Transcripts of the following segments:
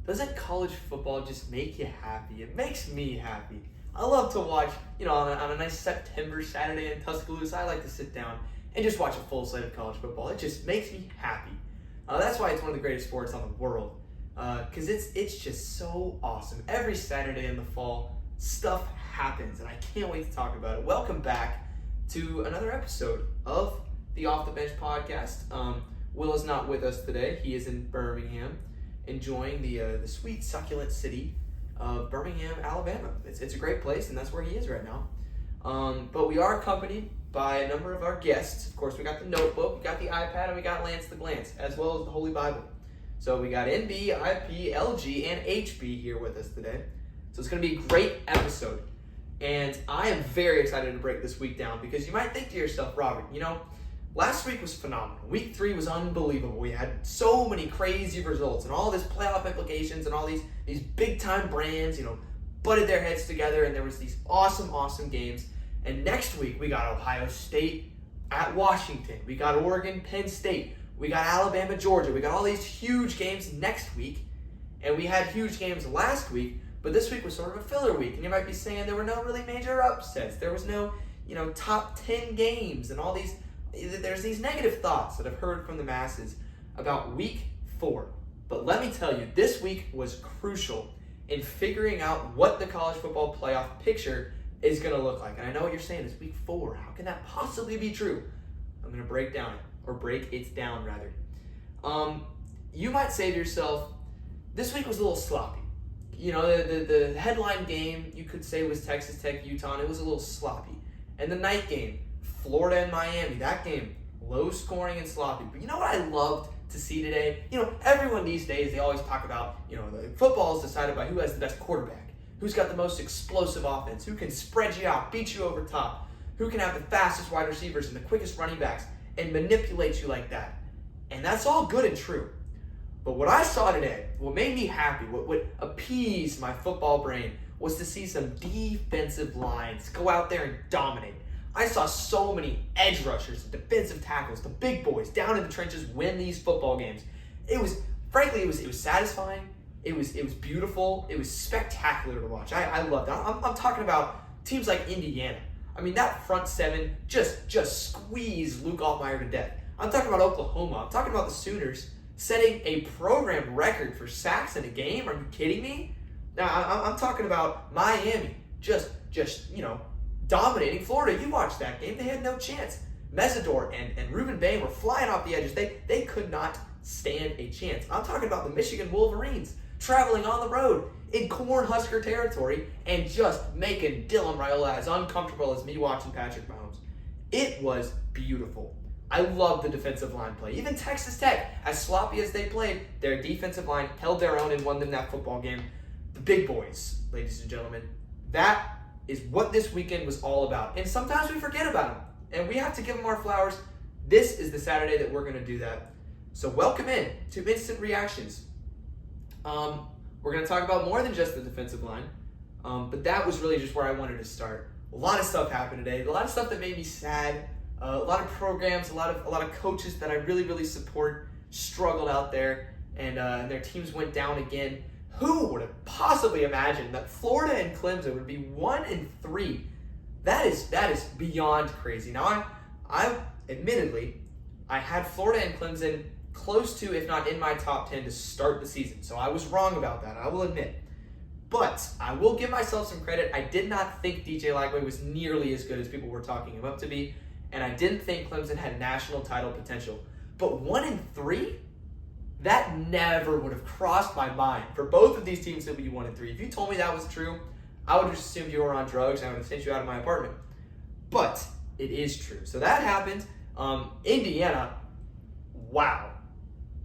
Doesn't college football just make you happy? It makes me happy. I love to watch, on a nice September Saturday in Tuscaloosa, I like to sit down and just watch a full slate of college football. It just makes me happy. That's why it's one of the greatest sports on the world, because it's just so awesome. Every Saturday in the fall, stuff happens, and I can't wait to talk about it. Welcome back to another episode of the Off the Bench podcast. Will is not with us today. He is in Birmingham, enjoying the sweet, succulent city of Birmingham, Alabama. It's a great place, and that's where he is right now. But we are accompanied by a number of our guests. Of course, we got the notebook, we got the iPad, and we got Lance the Glance, as well as the Holy Bible. So we got NB, IP, LG, and HB here with us today. So it's going to be a great episode. And I am very excited to break this week down, because you might think to yourself, Robert, last week was phenomenal. Week 3 was unbelievable. We had so many crazy results and all this playoff implications and all these big-time brands, butted their heads together, and there was these awesome games. And next week, we got Ohio State at Washington. We got Oregon, Penn State. We got Alabama, Georgia. We got all these huge games next week. And we had huge games last week, but this week was sort of a filler week. And you might be saying there were no really major upsets. There was no, top 10 games and all these. There's these negative thoughts that I've heard from the masses about week 4. But let me tell you, this week was crucial in figuring out what the college football playoff picture is going to look like. And I know what you're saying, it's week 4. How can that possibly be true? I'm going to break it down rather. You might say to yourself, this week was a little sloppy. The headline game, you could say, was Texas Tech, Utah, and it was a little sloppy. And the night game, Florida and Miami, that game, low scoring and sloppy. But you know what I loved to see today? Everyone these days, they always talk about, the football is decided by who has the best quarterback, who's got the most explosive offense, who can spread you out, beat you over top, who can have the fastest wide receivers and the quickest running backs and manipulate you like that. And that's all good and true. But what I saw today, what made me happy, what appeased my football brain, was to see some defensive lines go out there and dominate. I saw so many edge rushers, defensive tackles, the big boys down in the trenches win these football games. It was satisfying. It was beautiful. It was spectacular to watch. I loved it. I'm talking about teams like Indiana. I mean, that front seven just squeezed Luke Altmaier to death. I'm talking about Oklahoma. I'm talking about the Sooners setting a program record for sacks in a game. Are you kidding me? Now, I'm talking about Miami just dominating Florida. You watched that game. They had no chance. Mesidor and Reuben Bain were flying off the edges. They could not stand a chance. I'm talking about the Michigan Wolverines traveling on the road in Cornhusker territory and just making Dylan Raiola as uncomfortable as me watching Patrick Mahomes. It was beautiful. I love the defensive line play. Even Texas Tech, as sloppy as they played, their defensive line held their own and won them that football game. The big boys, ladies and gentlemen, that is what this weekend was all about. And sometimes we forget about them, and we have to give them our flowers. This is the Saturday that we're going to do that. So welcome in to Instant Reactions. We're going to talk about more than just the defensive line, but that was really just where I wanted to start. A lot of stuff happened today. A lot of stuff that made me sad. A lot of programs, a lot of coaches that I really support struggled out there, and their teams went down again. Who would have possibly imagined that Florida and Clemson would be 1-3? That is beyond crazy. Now, I admittedly, I had Florida and Clemson close to, if not in my top 10 to start the season. So I was wrong about that, I will admit. But I will give myself some credit. I did not think DJ Lagway was nearly as good as people were talking him up to be, and I didn't think Clemson had national title potential. But 1-3? That never would have crossed my mind for both of these teams to be 1-3. If you told me that was true, I would have just assumed you were on drugs and I would have sent you out of my apartment. But it is true. So that happened. Indiana, wow.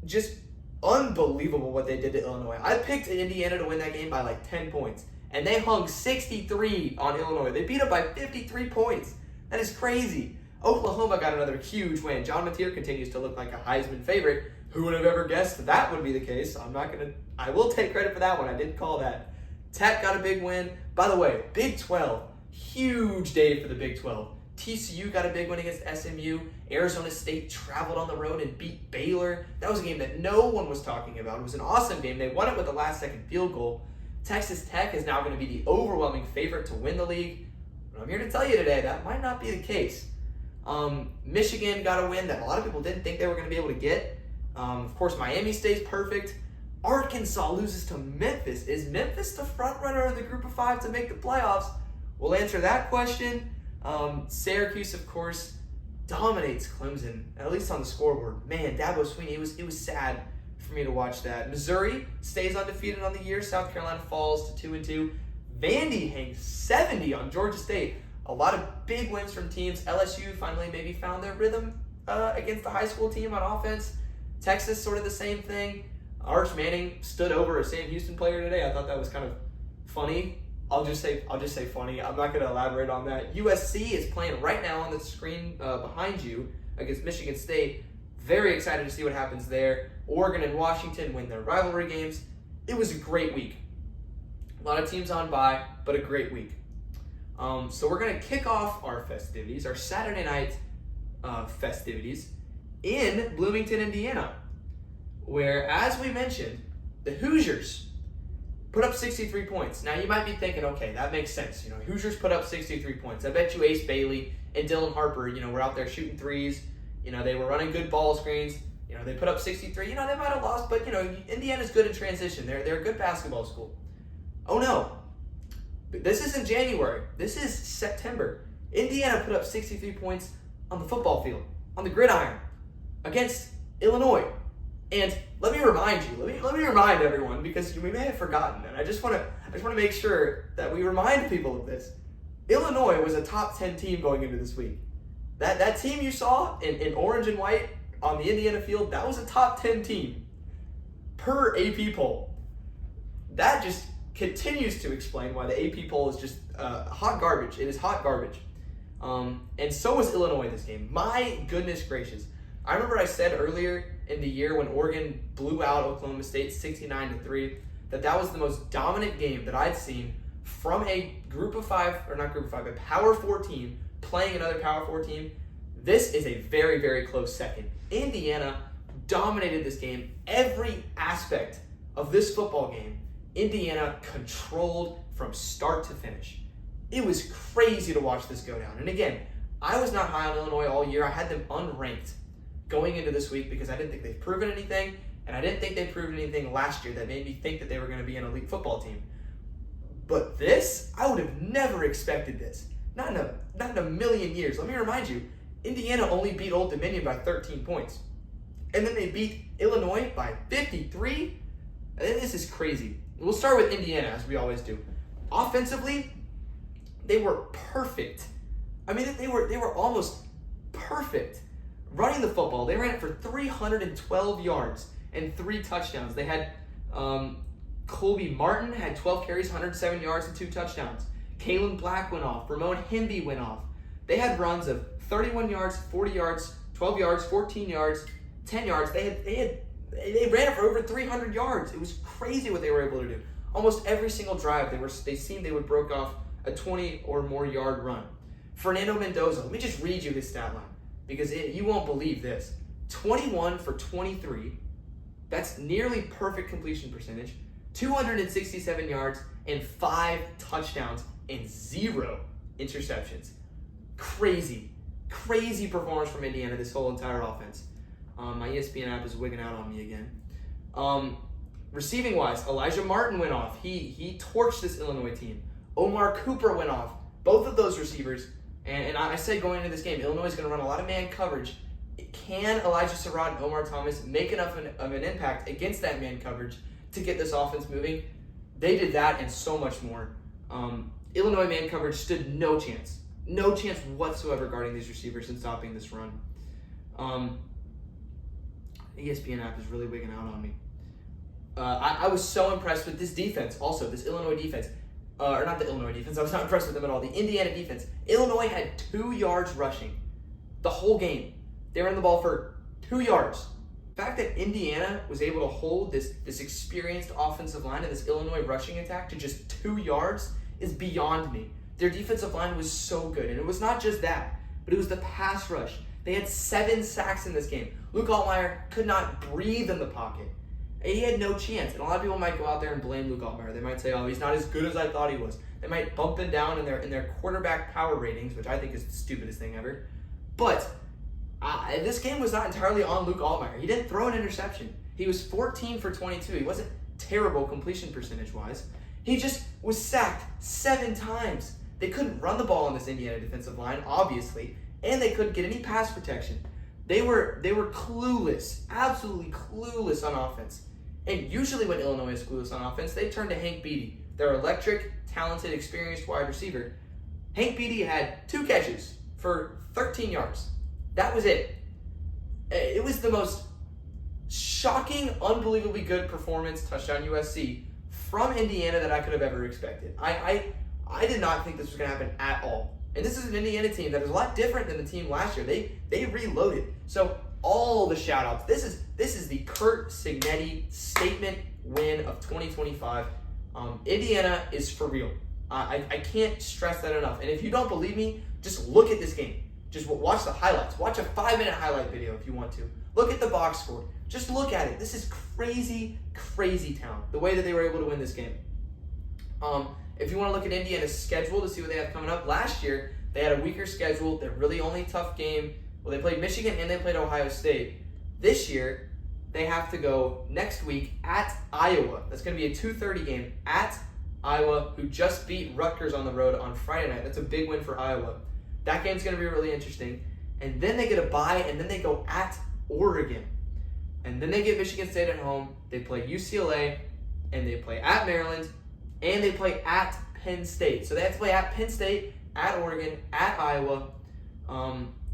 Just unbelievable what they did to Illinois. I picked Indiana to win that game by like 10 points, and they hung 63 on Illinois. They beat up by 53 points. That is crazy. Oklahoma got another huge win. John Mateer continues to look like a Heisman favorite. Who would have ever guessed that would be the case? I will take credit for that one. I didn't call that. Tech got a big win. By the way, Big 12, huge day for the Big 12. TCU got a big win against SMU, Arizona State traveled on the road and beat Baylor. That was a game that no one was talking about. It was an awesome game. They won it with a last-second field goal. Texas Tech is now going to be the overwhelming favorite to win the league. But I'm here to tell you today that might not be the case. Michigan got a win that a lot of people didn't think they were going to be able to get. Of course, Miami stays perfect. Arkansas loses to Memphis. Is Memphis the front runner of the group of 5 to make the playoffs? We'll answer that question. Syracuse, of course, dominates Clemson, at least on the scoreboard. Man, Dabo Swinney, it was sad for me to watch that. Missouri stays undefeated on the year. South Carolina falls to 2-2. Vandy hangs 70 on Georgia State. A lot of big wins from teams. LSU finally maybe found their rhythm against the high school team on offense. Texas, sort of the same thing. Arch Manning stood over a Sam Houston player today. I thought that was kind of funny. I'll just say funny. I'm not going to elaborate on that. USC is playing right now on the screen behind you against Michigan State. Very excited to see what happens there. Oregon and Washington win their rivalry games. It was a great week. A lot of teams on bye, but a great week. So we're going to kick off our festivities, our Saturday night festivities, in Bloomington, Indiana, where, as we mentioned, the Hoosiers put up 63 points. Now, you might be thinking, okay, that makes sense. You know, Hoosiers put up 63 points. I bet you Ace Bailey and Dylan Harper, were out there shooting threes. They were running good ball screens. They put up 63. They might have lost, but, Indiana's good in transition. They're a good basketball school. Oh, no. This isn't January. This is September. Indiana put up 63 points on the football field, on the gridiron, against Illinois. And let me remind you, let me remind everyone, because we may have forgotten, and I just want to make sure that we remind people of this. Illinois was a top 10 team going into this week. That team you saw in orange and white on the Indiana field, that was a top 10 team per AP poll. That just continues to explain why the AP poll is just hot garbage. It is hot garbage. And so was Illinois this game. My goodness gracious. I remember I said earlier in the year when Oregon blew out Oklahoma State 69-3 that was the most dominant game that I'd seen from a a Power 4 team playing another Power 4 team. This is a very, very close second. Indiana dominated this game. Every aspect of this football game, Indiana controlled from start to finish. It was crazy to watch this go down. And again, I was not high on Illinois all year. I had them unranked going into this week because I didn't think they've proven anything, and I didn't think they proved anything last year that made me think that they were going to be an elite football team. But this, I would have never expected this. Not in a million years. Let me remind you, Indiana only beat Old Dominion by 13 points. And then they beat Illinois by 53. This is crazy. We'll start with Indiana, as we always do. Offensively, they were perfect. I mean, they were almost perfect. Running the football, they ran it for 312 yards and 3 touchdowns. They had Colby Martin had 12 carries, 107 yards, and 2 touchdowns. Kalen Black went off. Ramon Hemby went off. They had runs of 31 yards, 40 yards, 12 yards, 14 yards, 10 yards. They ran it for over 300 yards. It was crazy what they were able to do. Almost every single drive, they seemed they would broke off a 20 or more yard run. Fernando Mendoza, let me just read you his stat line, because you won't believe this. 21 for 23. That's nearly perfect completion percentage. 267 yards and 5 touchdowns and 0 interceptions. Crazy performance from Indiana, this whole entire offense. My ESPN app is wigging out on me again. Receiving wise, Elijah Martin went off. He torched this Illinois team. Omar Cooper went off. Both of those receivers. And I said going into this game, Illinois is going to run a lot of man coverage. Can Elijah Surratt and Omar Thomas make enough of an impact against that man coverage to get this offense moving? They did that and so much more. Illinois man coverage stood no chance whatsoever guarding these receivers and stopping this run. ESPN app is really wigging out on me. I was so impressed with this defense also, this Illinois defense. Or not the Illinois defense, I was not impressed with them at all. The Indiana defense. Illinois had 2 yards rushing the whole game. They ran the ball for 2 yards. The fact that Indiana was able to hold this experienced offensive line and this Illinois rushing attack to just 2 yards is beyond me. Their defensive line was so good. And it was not just that, but it was the pass rush. They had 7 sacks in this game. Luke Altmaier could not breathe in the pocket. He had no chance. And a lot of people might go out there and blame Luke Altmaier. They might say, oh, he's not as good as I thought he was. They might bump him down in their quarterback power ratings, which I think is the stupidest thing ever. But this game was not entirely on Luke Altmaier. He didn't throw an interception. He was 14 for 22. He wasn't terrible completion percentage-wise. He just was sacked 7 times. They couldn't run the ball on this Indiana defensive line, obviously, and they couldn't get any pass protection. They were clueless, absolutely clueless on offense. And usually when Illinois is clueless on offense, they turn to Hank Beatty, their electric, talented, experienced wide receiver. Hank Beatty had 2 catches for 13 yards. That was it. It was the most shocking, unbelievably good performance, touchdown USC, from Indiana that I could have ever expected. I did not think this was going to happen at all. And this is an Indiana team that is a lot different than the team last year. They reloaded. So all the shout-outs. This is the Curt Cignetti statement win of 2025. Indiana is for real. I can't stress that enough. And if you don't believe me, just look at this game. Just watch the highlights. Watch a 5-minute highlight video if you want to. Look at the box score. Just look at it. This is crazy, crazy town, the way that they were able to win this game. If you want to look at Indiana's schedule to see what they have coming up, last year they had a weaker schedule. Their really only tough game, well, they played Michigan and they played Ohio State. This year, they have to go next week at Iowa. That's going to be a 2:30 game at Iowa, who just beat Rutgers on the road on Friday night. That's a big win for Iowa. That game's going to be really interesting. And then they get a bye, and then they go at Oregon. And then they get Michigan State at home. They play UCLA, and they play at Maryland, and they play at Penn State. So they have to play at Penn State, at Oregon, at Iowa.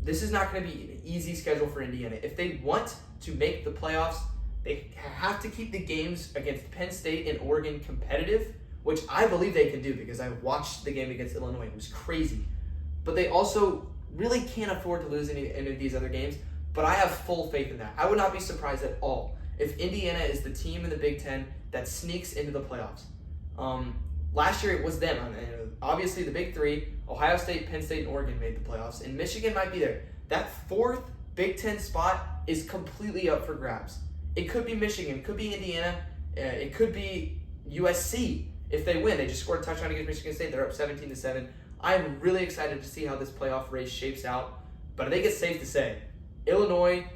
This is not going to be an easy schedule for Indiana. If they want to make the playoffs, they have to keep the games against Penn State and Oregon competitive, which I believe they can do because I watched the game against Illinois. It was crazy. But they also really can't afford to lose any of these other games. But I have full faith in that. I would not be surprised at all if Indiana is the team in the Big Ten that sneaks into the playoffs. Last year it was them. I mean, obviously the big 3, Ohio State, Penn State, and Oregon made the playoffs. And Michigan might be there. That 4th Big Ten spot is completely up for grabs. It could be Michigan. It could be Indiana. It could be USC if they win. They just scored a touchdown against Michigan State. They're up 17-7. I'm really excited to see how this playoff race shapes out. But I think it's safe to say, Illinois,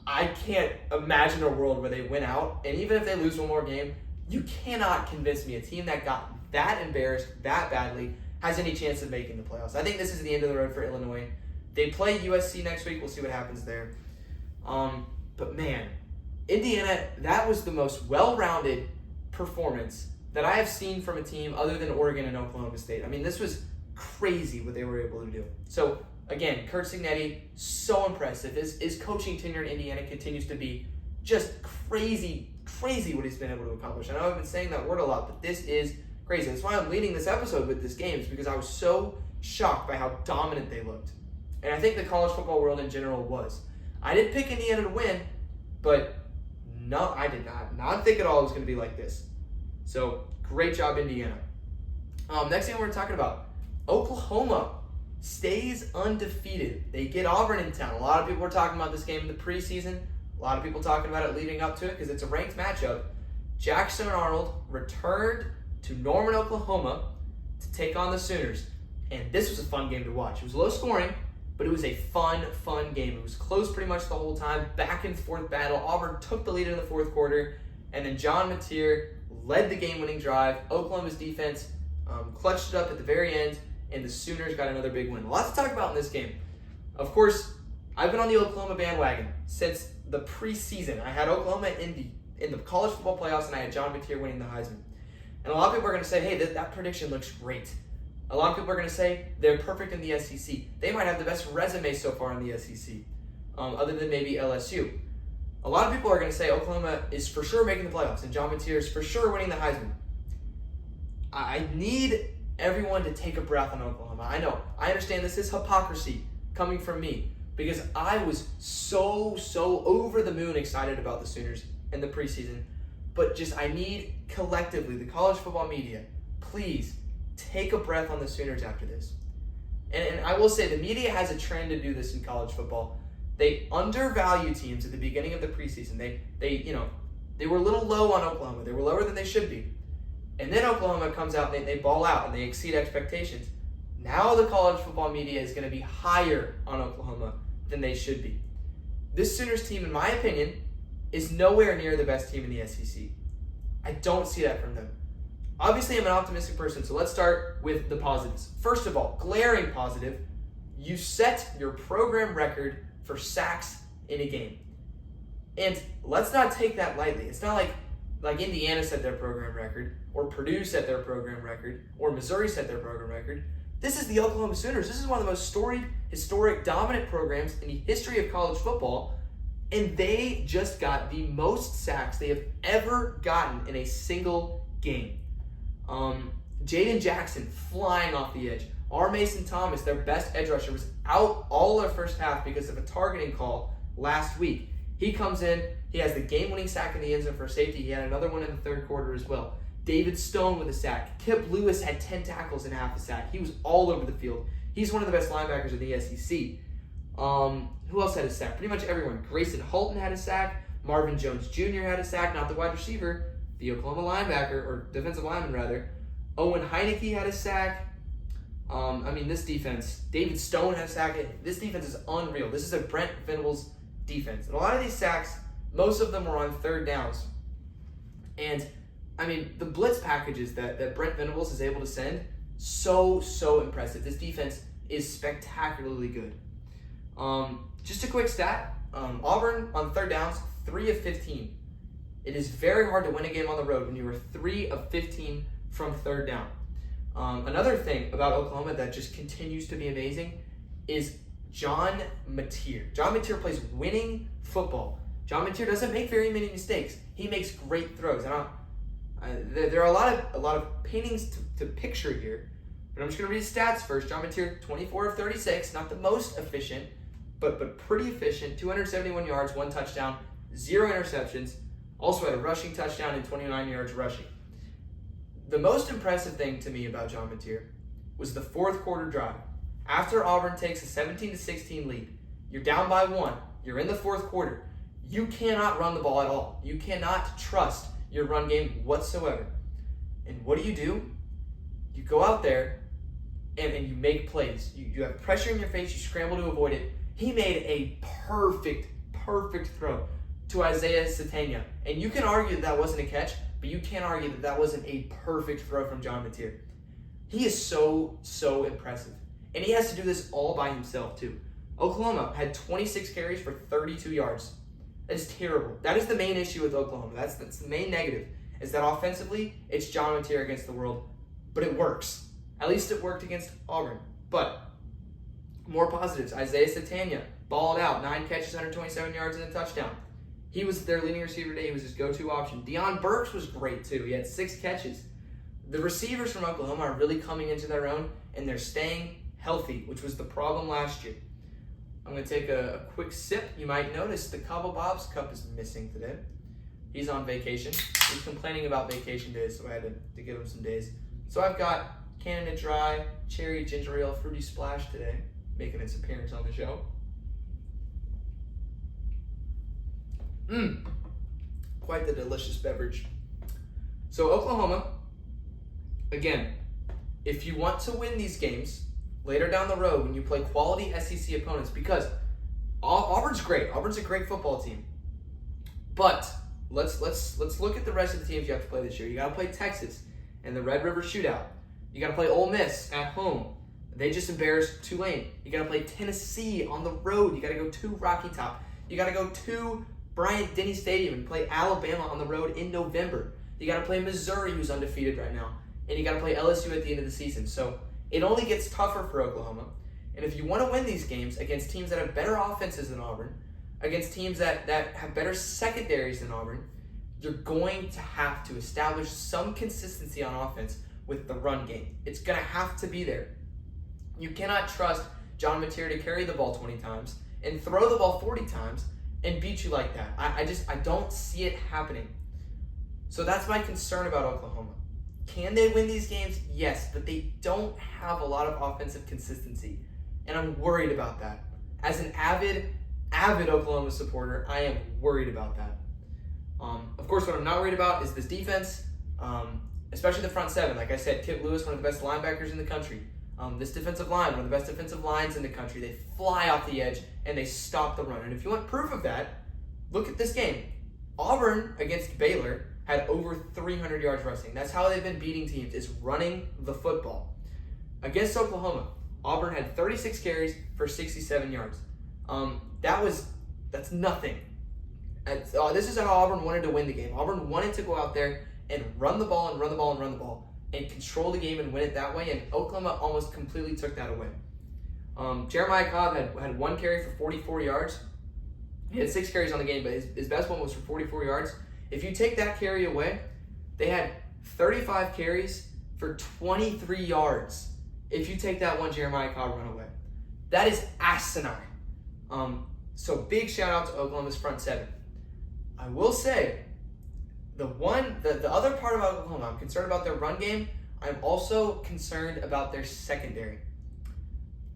I can't imagine a world where they win out. And even if they lose one more game, you cannot convince me a team that got that embarrassed that badly has any chance of making the playoffs. I think this is the end of the road for Illinois. They play USC next week. We'll see what happens there. But man, Indiana, that was the most well-rounded performance that I have seen from a team other than Oregon and Oklahoma State. I mean, this was crazy what they were able to do. So again, Curt Cignetti, so impressive. His coaching tenure in Indiana continues to be just crazy what he's been able to accomplish. I know I've been saying that word a lot, but this is crazy. That's why I'm leading this episode with this game, is because I was so shocked by how dominant they looked. And I think the college football world in general was. I didn't pick Indiana to win, but no, I did not think at all it was going to be like this. So great job, Indiana. Next thing we're talking about, Oklahoma stays undefeated. They get Auburn in town. A lot of people were talking about this game in the preseason. A lot of people talking about it leading up to it because it's a ranked matchup. Jackson Arnold returned to Norman, Oklahoma to take on the Sooners. And this was a fun game to watch. It was low scoring, but it was a fun game. It was close pretty much the whole time. Back and forth battle. Auburn took the lead in the 4th quarter. And then John Mateer led the game-winning drive. Oklahoma's defense clutched it up at the very end. And the Sooners got another big win. A lot to talk about in this game. Of course, I've been on the Oklahoma bandwagon since the preseason. I had Oklahoma in the college football playoffs, and I had John Mateer winning the Heisman. And a lot of people are going to say, hey, that prediction looks great. A lot of people are going to say they're perfect in the SEC. They might have the best resume so far in the SEC, other than maybe LSU. A lot of people are going to say Oklahoma is for sure making the playoffs, and John Mateer is for sure winning the Heisman. I need everyone to take a breath on Oklahoma. I know. I understand this is hypocrisy coming from me because I was so over the moon excited about the Sooners in the preseason. But just I need collectively, the college football media, please take a breath on the Sooners after this. And I will say the media has a trend to do this in college football. They undervalue teams at the beginning of the preseason. They were a little low on Oklahoma. They were lower than they should be. And then Oklahoma comes out and they ball out and they exceed expectations. Now the college football media is going to be higher on Oklahoma than they should be. This Sooners team, in my opinion, is nowhere near the best team in the SEC. I don't see that from them. Obviously, I'm an optimistic person, so let's start with the positives. First of all, glaring positive, you set your program record for sacks in a game. And let's not take that lightly. It's not like Indiana set their program record, or Purdue set their program record, or Missouri set their program record. This is the Oklahoma Sooners. This is one of the most storied, historic, dominant programs in the history of college football, and they just got the most sacks they have ever gotten in a single game. Jaden Jackson flying off the edge. R. Mason Thomas, their best edge rusher, was out all of first half because of a targeting call last week. He comes in, he has the game-winning sack in the end zone for safety. He had another one in the third quarter as well. David Stone with a sack. Kip Lewis had 10 tackles and half a sack. He was all over the field. He's one of the best linebackers in the SEC. Who else had a sack? Pretty much everyone. Grayson Halton had a sack. Marvin Jones Jr. had a sack, not the wide receiver, the Oklahoma linebacker, or defensive lineman rather. Owen Heineke had a sack. This defense, David Stone had a sack. This defense is unreal. This is a Brent Venables defense. And a lot of these sacks, most of them were on third downs. And, the blitz packages that Brent Venables is able to send, so impressive. This defense is spectacularly good. Just a quick stat, Auburn on third downs, 3 of 15. It is very hard to win a game on the road when you are 3 of 15 from third down. Another thing about Oklahoma that just continues to be amazing is John Mateer. John Mateer plays winning football. John Mateer doesn't make very many mistakes. He makes great throws. There are a lot of paintings to picture here, but I'm just going to read his stats first. John Mateer, 24 of 36, not the most efficient, but pretty efficient. 271 yards, 1 touchdown, 0 interceptions. Also had a rushing touchdown and 29 yards rushing. The most impressive thing to me about John Mateer was the fourth quarter drive. After Auburn takes a 17-16 lead, you're down by 1, you're in the fourth quarter, you cannot run the ball at all. You cannot trust your run game whatsoever. And what do? You go out there and you make plays. You have pressure in your face, you scramble to avoid it. He made a perfect throw to Isaiah Satania. And you can argue that wasn't a catch, but you can't argue that wasn't a perfect throw from John Mateer. He is so impressive. And he has to do this all by himself, too. Oklahoma had 26 carries for 32 yards. That is terrible. That is the main issue with Oklahoma. That's the main negative, is that offensively, it's John Mateer against the world, but it works. At least it worked against Auburn. But more positives. Isaiah Satania balled out, 9 catches, 127 yards, and a touchdown. He was their leading receiver today. He was his go-to option. Deion Burks was great, too. He had 6 catches. The receivers from Oklahoma are really coming into their own, and they're staying healthy, which was the problem last year. I'm going to take a quick sip. You might notice the Cabo Bob's cup is missing today. He's on vacation. He's complaining about vacation days, so I had to give him some days. So I've got Canada Dry, Cherry Ginger Ale, Fruity Splash today, making its appearance on the show. Quite the delicious beverage. So Oklahoma, again, if you want to win these games later down the road when you play quality SEC opponents, because Auburn's great. Auburn's a great football team. But let's look at the rest of the teams you have to play this year. You got to play Texas in the Red River Shootout. You got to play Ole Miss at home. They just embarrassed Tulane. You got to play Tennessee on the road. You got to go to Rocky Top. You got to go to Bryant-Denny Stadium and play Alabama on the road in November. You got to play Missouri, who's undefeated right now. And you got to play LSU at the end of the season. So it only gets tougher for Oklahoma. And if you want to win these games against teams that have better offenses than Auburn, against teams that have better secondaries than Auburn, you're going to have to establish some consistency on offense with the run game. It's going to have to be there. You cannot trust John Mateer to carry the ball 20 times and throw the ball 40 times and beat you like that. I don't see it happening. So that's my concern about Oklahoma. Can they win these games? Yes, but they don't have a lot of offensive consistency, and I'm worried about that. As an avid Oklahoma supporter, I am worried about that. Of course, what I'm not worried about is this defense, especially the front seven. Like I said, Kip Lewis, one of the best linebackers in the country. This defensive line, one of the best defensive lines in the country. They fly off the edge, and they stop the run. And if you want proof of that, look at this game. Auburn against Baylor had over 300 yards rushing. That's how they've been beating teams, is running the football. Against Oklahoma, Auburn had 36 carries for 67 yards. That's nothing. This is how Auburn wanted to win the game. Auburn wanted to go out there and run the ball and control the game and win it that way, and Oklahoma almost completely took that away. Jeremiah Cobb had 1 carry for 44 yards. He had 6 carries on the game, but his best one was for 44 yards. If you take that carry away, they had 35 carries for 23 yards. If you take that one Jeremiah Cobb run away. That is asinine. So big shout out to Oklahoma's front seven. I will say, the other part about Oklahoma, I'm concerned about their run game. I'm also concerned about their secondary.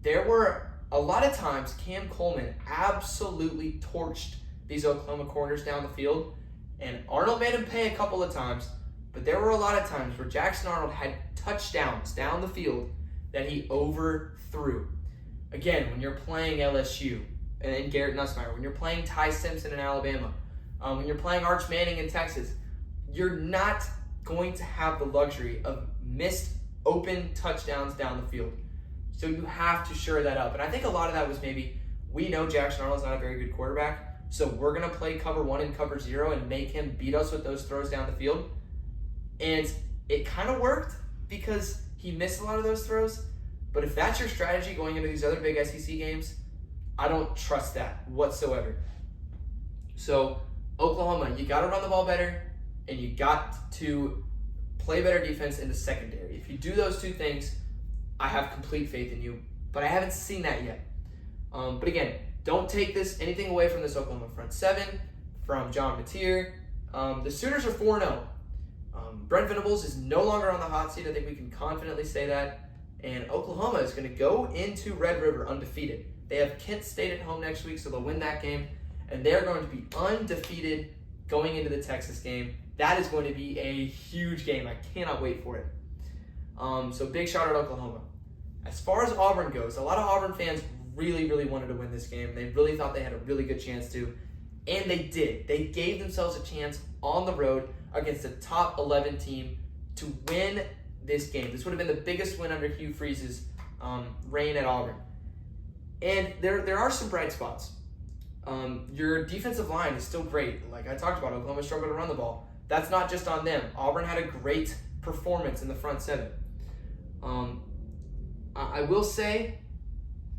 There were a lot of times Cam Coleman absolutely torched these Oklahoma corners down the field, and Arnold made him pay a couple of times, but there were a lot of times where Jackson Arnold had touchdowns down the field that he overthrew. Again, when you're playing LSU and Garrett Nussmeier, when you're playing Ty Simpson in Alabama, when you're playing Arch Manning in Texas, you're not going to have the luxury of missed open touchdowns down the field. So you have to shore that up. And I think a lot of that was maybe, we know Jackson Arnold's not a very good quarterback, so we're going to play cover 1 and cover 0 and make him beat us with those throws down the field. And it kind of worked because he missed a lot of those throws. But if that's your strategy going into these other big SEC games, I don't trust that whatsoever. So Oklahoma, you got to run the ball better, and you got to play better defense in the secondary. If you do those two things, I have complete faith in you, but I haven't seen that yet. But again, don't take anything away from this Oklahoma front seven, from John Mateer. The Sooners are 4-0. Brent Venables is no longer on the hot seat. I think we can confidently say that. And Oklahoma is going to go into Red River undefeated. They have Kent State at home next week, so they'll win that game. And they're going to be undefeated going into the Texas game. That is going to be a huge game. I cannot wait for it. So big shout out to Oklahoma. As far as Auburn goes, a lot of Auburn fans really, really wanted to win this game. They really thought they had a really good chance to. And they did. They gave themselves a chance on the road against a top 11 team to win this game. This would have been the biggest win under Hugh Freeze's reign at Auburn. And there are some bright spots. Your defensive line is still great. Like I talked about, Oklahoma struggled to run the ball. That's not just on them. Auburn had a great performance in the front seven. I will say,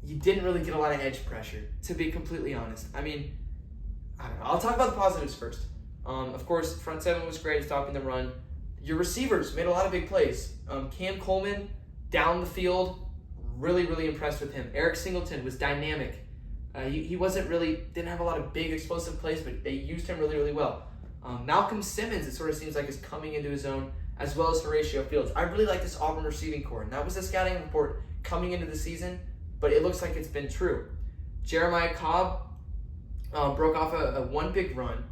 you didn't really get a lot of edge pressure, to be completely honest. I mean, I don't know. I'll talk about the positives first. Of course, front seven was great at stopping the run. Your receivers made a lot of big plays. Cam Coleman, down the field, really, really impressed with him. Eric Singleton was dynamic. He didn't have a lot of big explosive plays, but they used him really, really well. Malcolm Simmons, it sort of seems like, is coming into his own, as well as Horatio Fields. I really like this Auburn receiving core, and that was the scouting report coming into the season, but it looks like it's been true. Jeremiah Cobb broke off a one big run,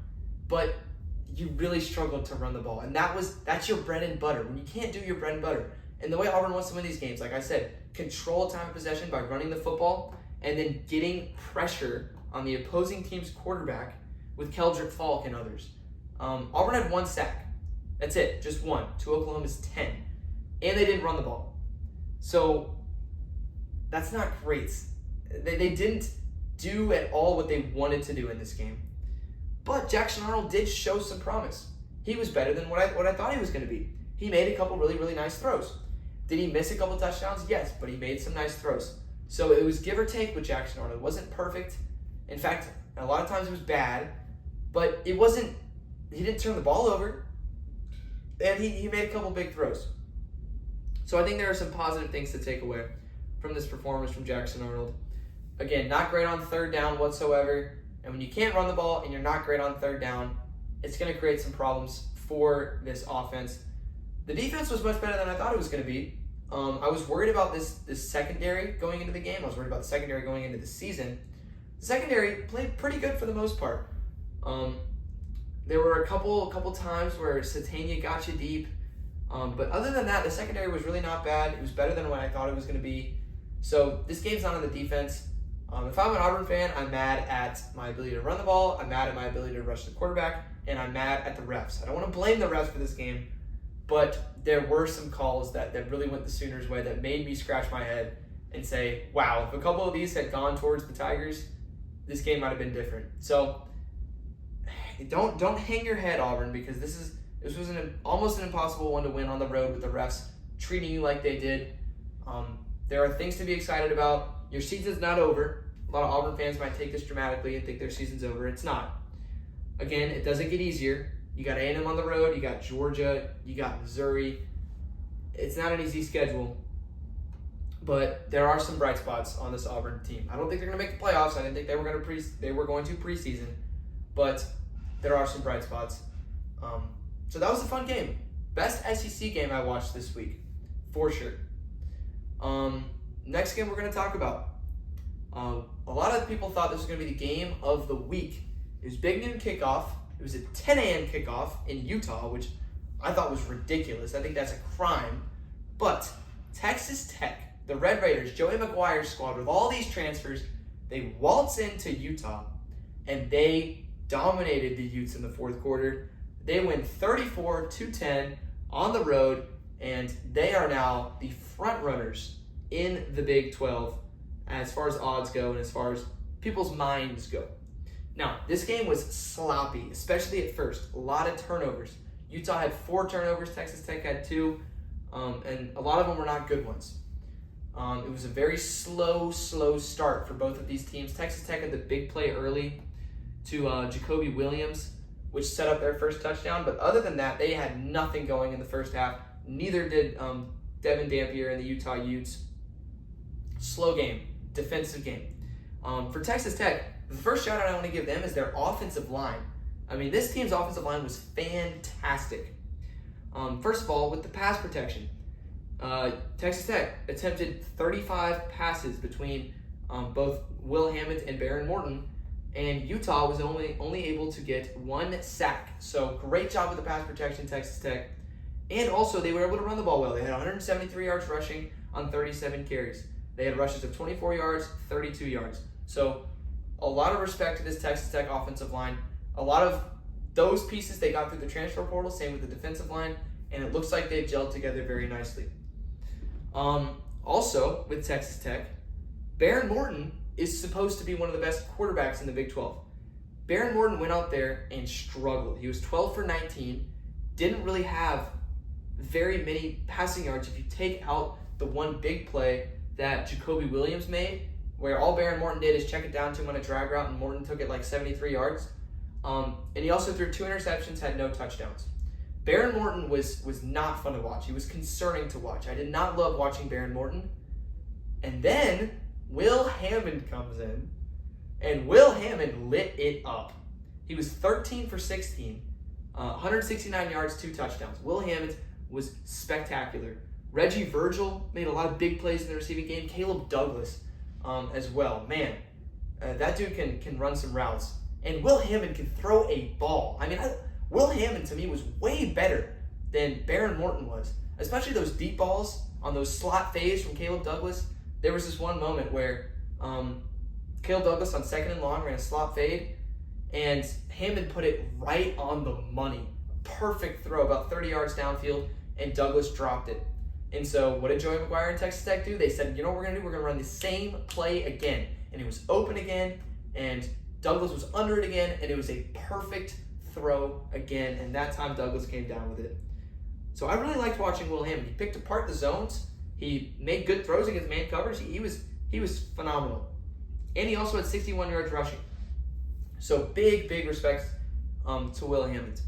but you really struggled to run the ball, and that's your bread and butter. When you can't do your bread and butter, and the way Auburn wants to win these games, like I said, control time of possession by running the football, and then getting pressure on the opposing team's quarterback with Keldrick Falk and others. Auburn had 1 sack. That's it, just 1, to Oklahoma's 10. And they didn't run the ball. So that's not great. They didn't do at all what they wanted to do in this game. But Jackson Arnold did show some promise. He was better than what I thought he was going to be. He made a couple really, really nice throws. Did he miss a couple touchdowns? Yes, but he made some nice throws. So it was give or take with Jackson Arnold. It wasn't perfect. In fact, a lot of times it was bad, but he didn't turn the ball over, and he made a couple big throws. So I think there are some positive things to take away from this performance from Jackson Arnold. Again, not great on third down whatsoever, and when you can't run the ball and you're not great on third down, it's going to create some problems for this offense. The defense was much better than I thought it was going to be. I was worried about this secondary going into the game. I was worried about the secondary going into the season. The secondary played pretty good for the most part. There were a couple times where Satania got you deep. But other than that, the secondary was really not bad. It was better than what I thought it was going to be. So this game's not on the defense. If I'm an Auburn fan, I'm mad at my ability to run the ball. I'm mad at my ability to rush the quarterback. And I'm mad at the refs. I don't want to blame the refs for this game. But there were some calls that really went the Sooners' way that made me scratch my head and say, wow, if a couple of these had gone towards the Tigers, this game might have been different. So don't hang your head, Auburn, because this was almost an impossible one to win on the road with the refs treating you like they did. There are things to be excited about. Your season's not over. A lot of Auburn fans might take this dramatically and think their season's over. It's not. Again, it doesn't get easier. You got A&M on the road, you got Georgia, you got Missouri. It's not an easy schedule, but there are some bright spots on this Auburn team. I don't think they're going to make the playoffs. I didn't think they were going to preseason, but there are some bright spots. So that was a fun game. Best SEC game I watched this week, for sure. Next game we're going to talk about. A lot of people thought this was going to be the game of the week. It was big noon kickoff. It was a 10 a.m. kickoff in Utah, which I thought was ridiculous. I think that's a crime. But Texas Tech, the Red Raiders, Joey McGuire's squad, with all these transfers, they waltz into Utah, and they dominated the Utes in the fourth quarter. They win 34-10 on the road, and they are now the front runners in the Big 12 as far as odds go and as far as people's minds go. Now, this game was sloppy, especially at first. A lot of turnovers. Utah had 4 turnovers. Texas Tech had 2, and a lot of them were not good ones. It was a very slow start for both of these teams. Texas Tech had the big play early to Jacoby Williams, which set up their first touchdown. But other than that, they had nothing going in the first half. Neither did Devin Dampier and the Utah Utes. Slow game, defensive game. For Texas Tech, the first shout out I want to give them is their offensive line. I mean, this team's offensive line was fantastic. First of all, with the pass protection, Texas Tech attempted 35 passes between both Will Hammond and Baron Morton, and Utah was only able to get 1 sack. So great job with the pass protection, Texas Tech. And also, they were able to run the ball well. They had 173 yards rushing on 37 carries. They had rushes of 24 yards, 32 yards. So a lot of respect to this Texas Tech offensive line. A lot of those pieces they got through the transfer portal, same with the defensive line, and it looks like they've gelled together very nicely. Also, with Texas Tech, Baron Morton is supposed to be one of the best quarterbacks in the Big 12. Baron Morton went out there and struggled. He was 12 for 19, didn't really have very many passing yards if you take out the one big play that Jacoby Williams made, where all Baron Morton did is check it down to him on a drag route, and Morton took it like 73 yards. And he also threw 2 interceptions, had no touchdowns. Baron Morton was not fun to watch. He was concerning to watch. I did not love watching Baron Morton. And then Will Hammond comes in, and Will Hammond lit it up. He was 13 for 16, 169 yards, 2 touchdowns. Will Hammond was spectacular. Reggie Virgil made a lot of big plays in the receiving game. Caleb Douglas as well. Man, that dude can run some routes. And Will Hammond can throw a ball. I mean, Will Hammond to me was way better than Baron Morton was, especially those deep balls on those slot fades from Caleb Douglas. There was this one moment where Caleb Douglas on 2nd and long ran a slot fade, and Hammond put it right on the money. Perfect throw, about 30 yards downfield, and Douglas dropped it. And so what did Joey McGuire and Texas Tech do? They said, you know what we're going to do? We're going to run the same play again. And it was open again, and Douglas was under it again, and it was a perfect throw again. And that time Douglas came down with it. So I really liked watching Will Hammond. He picked apart the zones. He made good throws against man covers. He was phenomenal. And he also had 61 yards rushing. So big respect to Will Hammond.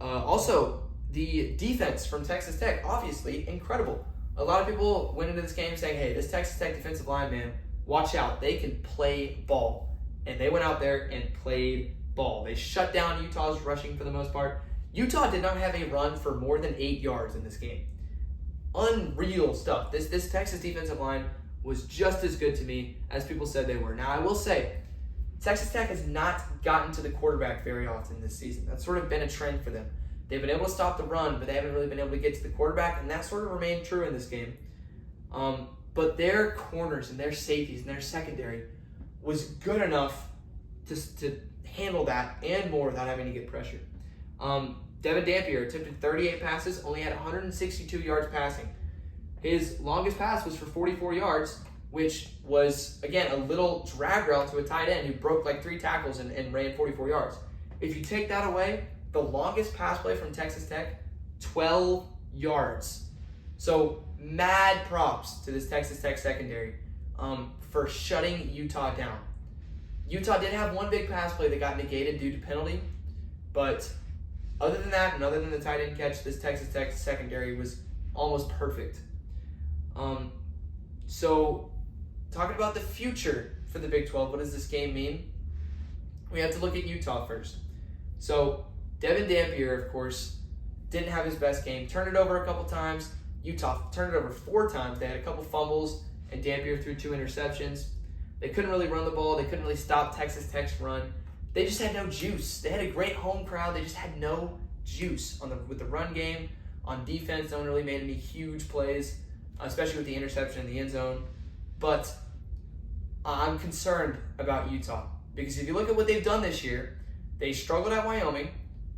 Also, the defense from Texas Tech, obviously incredible. A lot of people went into this game saying, hey, this Texas Tech defensive line, man, watch out. They can play ball. And they went out there and played ball. They shut down Utah's rushing for the most part. Utah did not have a run for more than 8 yards in this game. Unreal stuff. This Texas defensive line was just as good to me as people said they were. Now, I will say, Texas Tech has not gotten to the quarterback very often this season. That's sort of been a trend for them. They've been able to stop the run, but they haven't really been able to get to the quarterback, and that sort of remained true in this game. But their corners and their safeties and their secondary was good enough to handle that and more without having to get pressure. Devin Dampier attempted 38 passes, only had 162 yards passing. His longest pass was for 44 yards, which was, again, a little drag route to a tight end who broke like 3 tackles and ran 44 yards. If you take that away, the longest pass play from Texas Tech, 12 yards. So mad props to this Texas Tech secondary for shutting Utah down. Utah did have one big pass play that got negated due to penalty, but other than that, and other than the tight end catch, this Texas Tech secondary was almost perfect. So talking about the future for the Big 12, what does this game mean? We have to look at Utah first. So Devin Dampier, of course, didn't have his best game. Turned it over a couple times. Utah turned it over 4 times. They had a couple fumbles, and Dampier threw 2 interceptions. They couldn't really run the ball. They couldn't really stop Texas Tech's run. They just had no juice. They had a great home crowd. They just had no juice with the run game. On defense, no one really made any huge plays, especially with the interception in the end zone. But I'm concerned about Utah because if you look at what they've done this year, they struggled at Wyoming,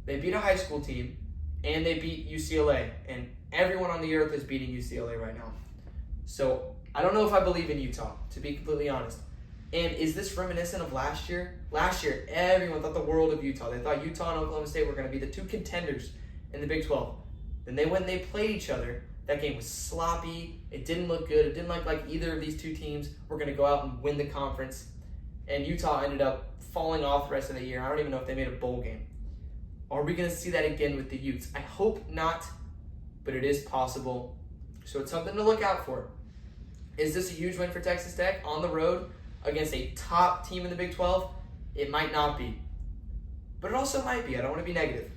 they beat a high school team, and they beat UCLA. And everyone on the earth is beating UCLA right now. So I don't know if I believe in Utah, to be completely honest. And is this reminiscent of last year? Last year, everyone thought the world of Utah. They thought Utah and Oklahoma State were going to be the 2 contenders in the Big 12. Then they went and they played each other. That game was sloppy. It didn't look good. It didn't look like either of these 2 teams were going to go out and win the conference. And Utah ended up falling off the rest of the year. I don't even know if they made a bowl game. Are we going to see that again with the Utes? I hope not, but it is possible. So it's something to look out for. Is this a huge win for Texas Tech on the road against a top team in the Big 12? It might not be. But it also might be. I don't want to be negative.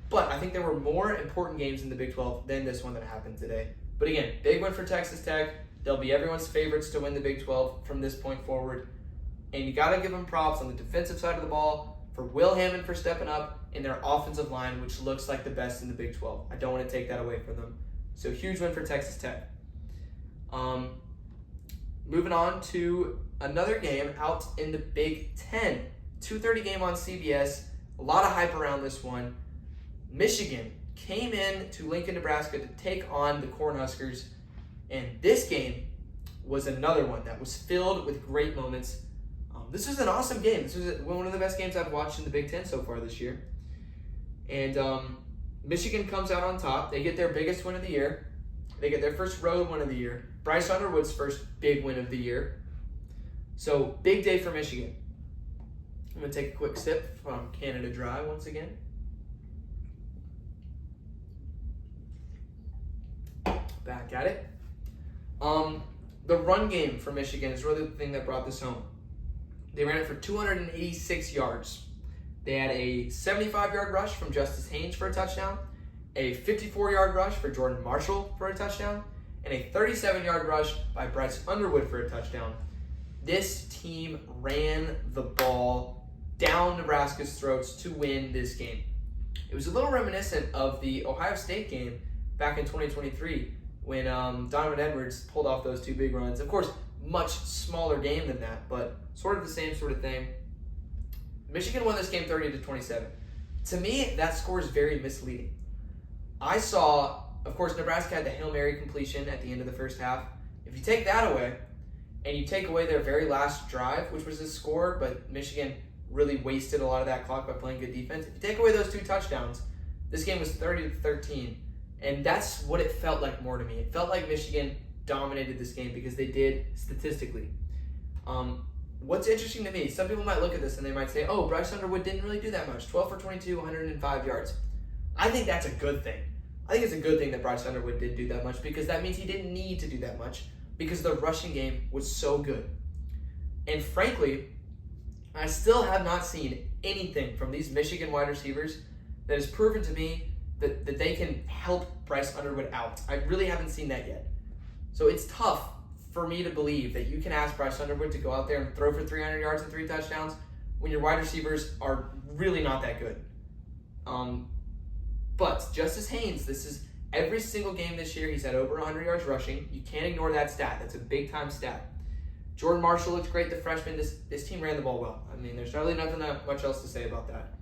But I think there were more important games in the Big 12 than this one that happened today. But again, big win for Texas Tech. They'll be everyone's favorites to win the Big 12 from this point forward. And you got to give them props on the defensive side of the ball for Will Hammond for stepping up in their offensive line, which looks like the best in the Big 12. I don't want to take that away from them. So huge win for Texas Tech. Moving on to another game out in the Big 10. 2:30 game on CBS. A lot of hype around this one. Michigan came in to Lincoln, Nebraska to take on the Cornhuskers. And this game was another one that was filled with great moments. This was an awesome game. This was one of the best games I've watched in the Big 10 so far this year. And Michigan comes out on top. They get their biggest win of the year. They get their first road win of the year. Bryce Underwood's first big win of the year. So, big day for Michigan. I'm going to take a quick sip from Canada Dry once again. Back at it. The run game for Michigan is really the thing that brought this home. They ran it for 286 yards. They had a 75-yard rush from Justice Haynes for a touchdown, a 54-yard rush for Jordan Marshall for a touchdown, and a 37-yard rush by Bryce Underwood for a touchdown. This team ran the ball down Nebraska's throats to win this game. It was a little reminiscent of the Ohio State game back in 2023 when Donovan Edwards pulled off those 2 big runs. Of course, much smaller game than that, but sort of the same sort of thing. Michigan won this game 30-27. To me, that score is very misleading. I saw, of course, Nebraska had the Hail Mary completion at the end of the first half. If you take that away, and you take away their very last drive, which was a score, but Michigan really wasted a lot of that clock by playing good defense. If you take away those 2 touchdowns, this game was 30-13. And that's what it felt like more to me. It felt like Michigan dominated this game because they did statistically. What's interesting to me, some people might look at this and they might say, oh, Bryce Underwood didn't really do that much. 12 for 22, 105 yards. I think that's a good thing. I think it's a good thing that Bryce Underwood did do that much because that means he didn't need to do that much because the rushing game was so good. And frankly, I still have not seen anything from these Michigan wide receivers that has proven to me that they can help Bryce Underwood out. I really haven't seen that yet. So it's tough for me to believe that you can ask Bryce Underwood to go out there and throw for 300 yards and 3 touchdowns when your wide receivers are really not that good. But Justice Haynes, this is every single game this year, he's had over 100 yards rushing. You can't ignore that stat. That's a big-time stat. Jordan Marshall looks great, the freshman. This team ran the ball well. I mean, there's really nothing that much else to say about that.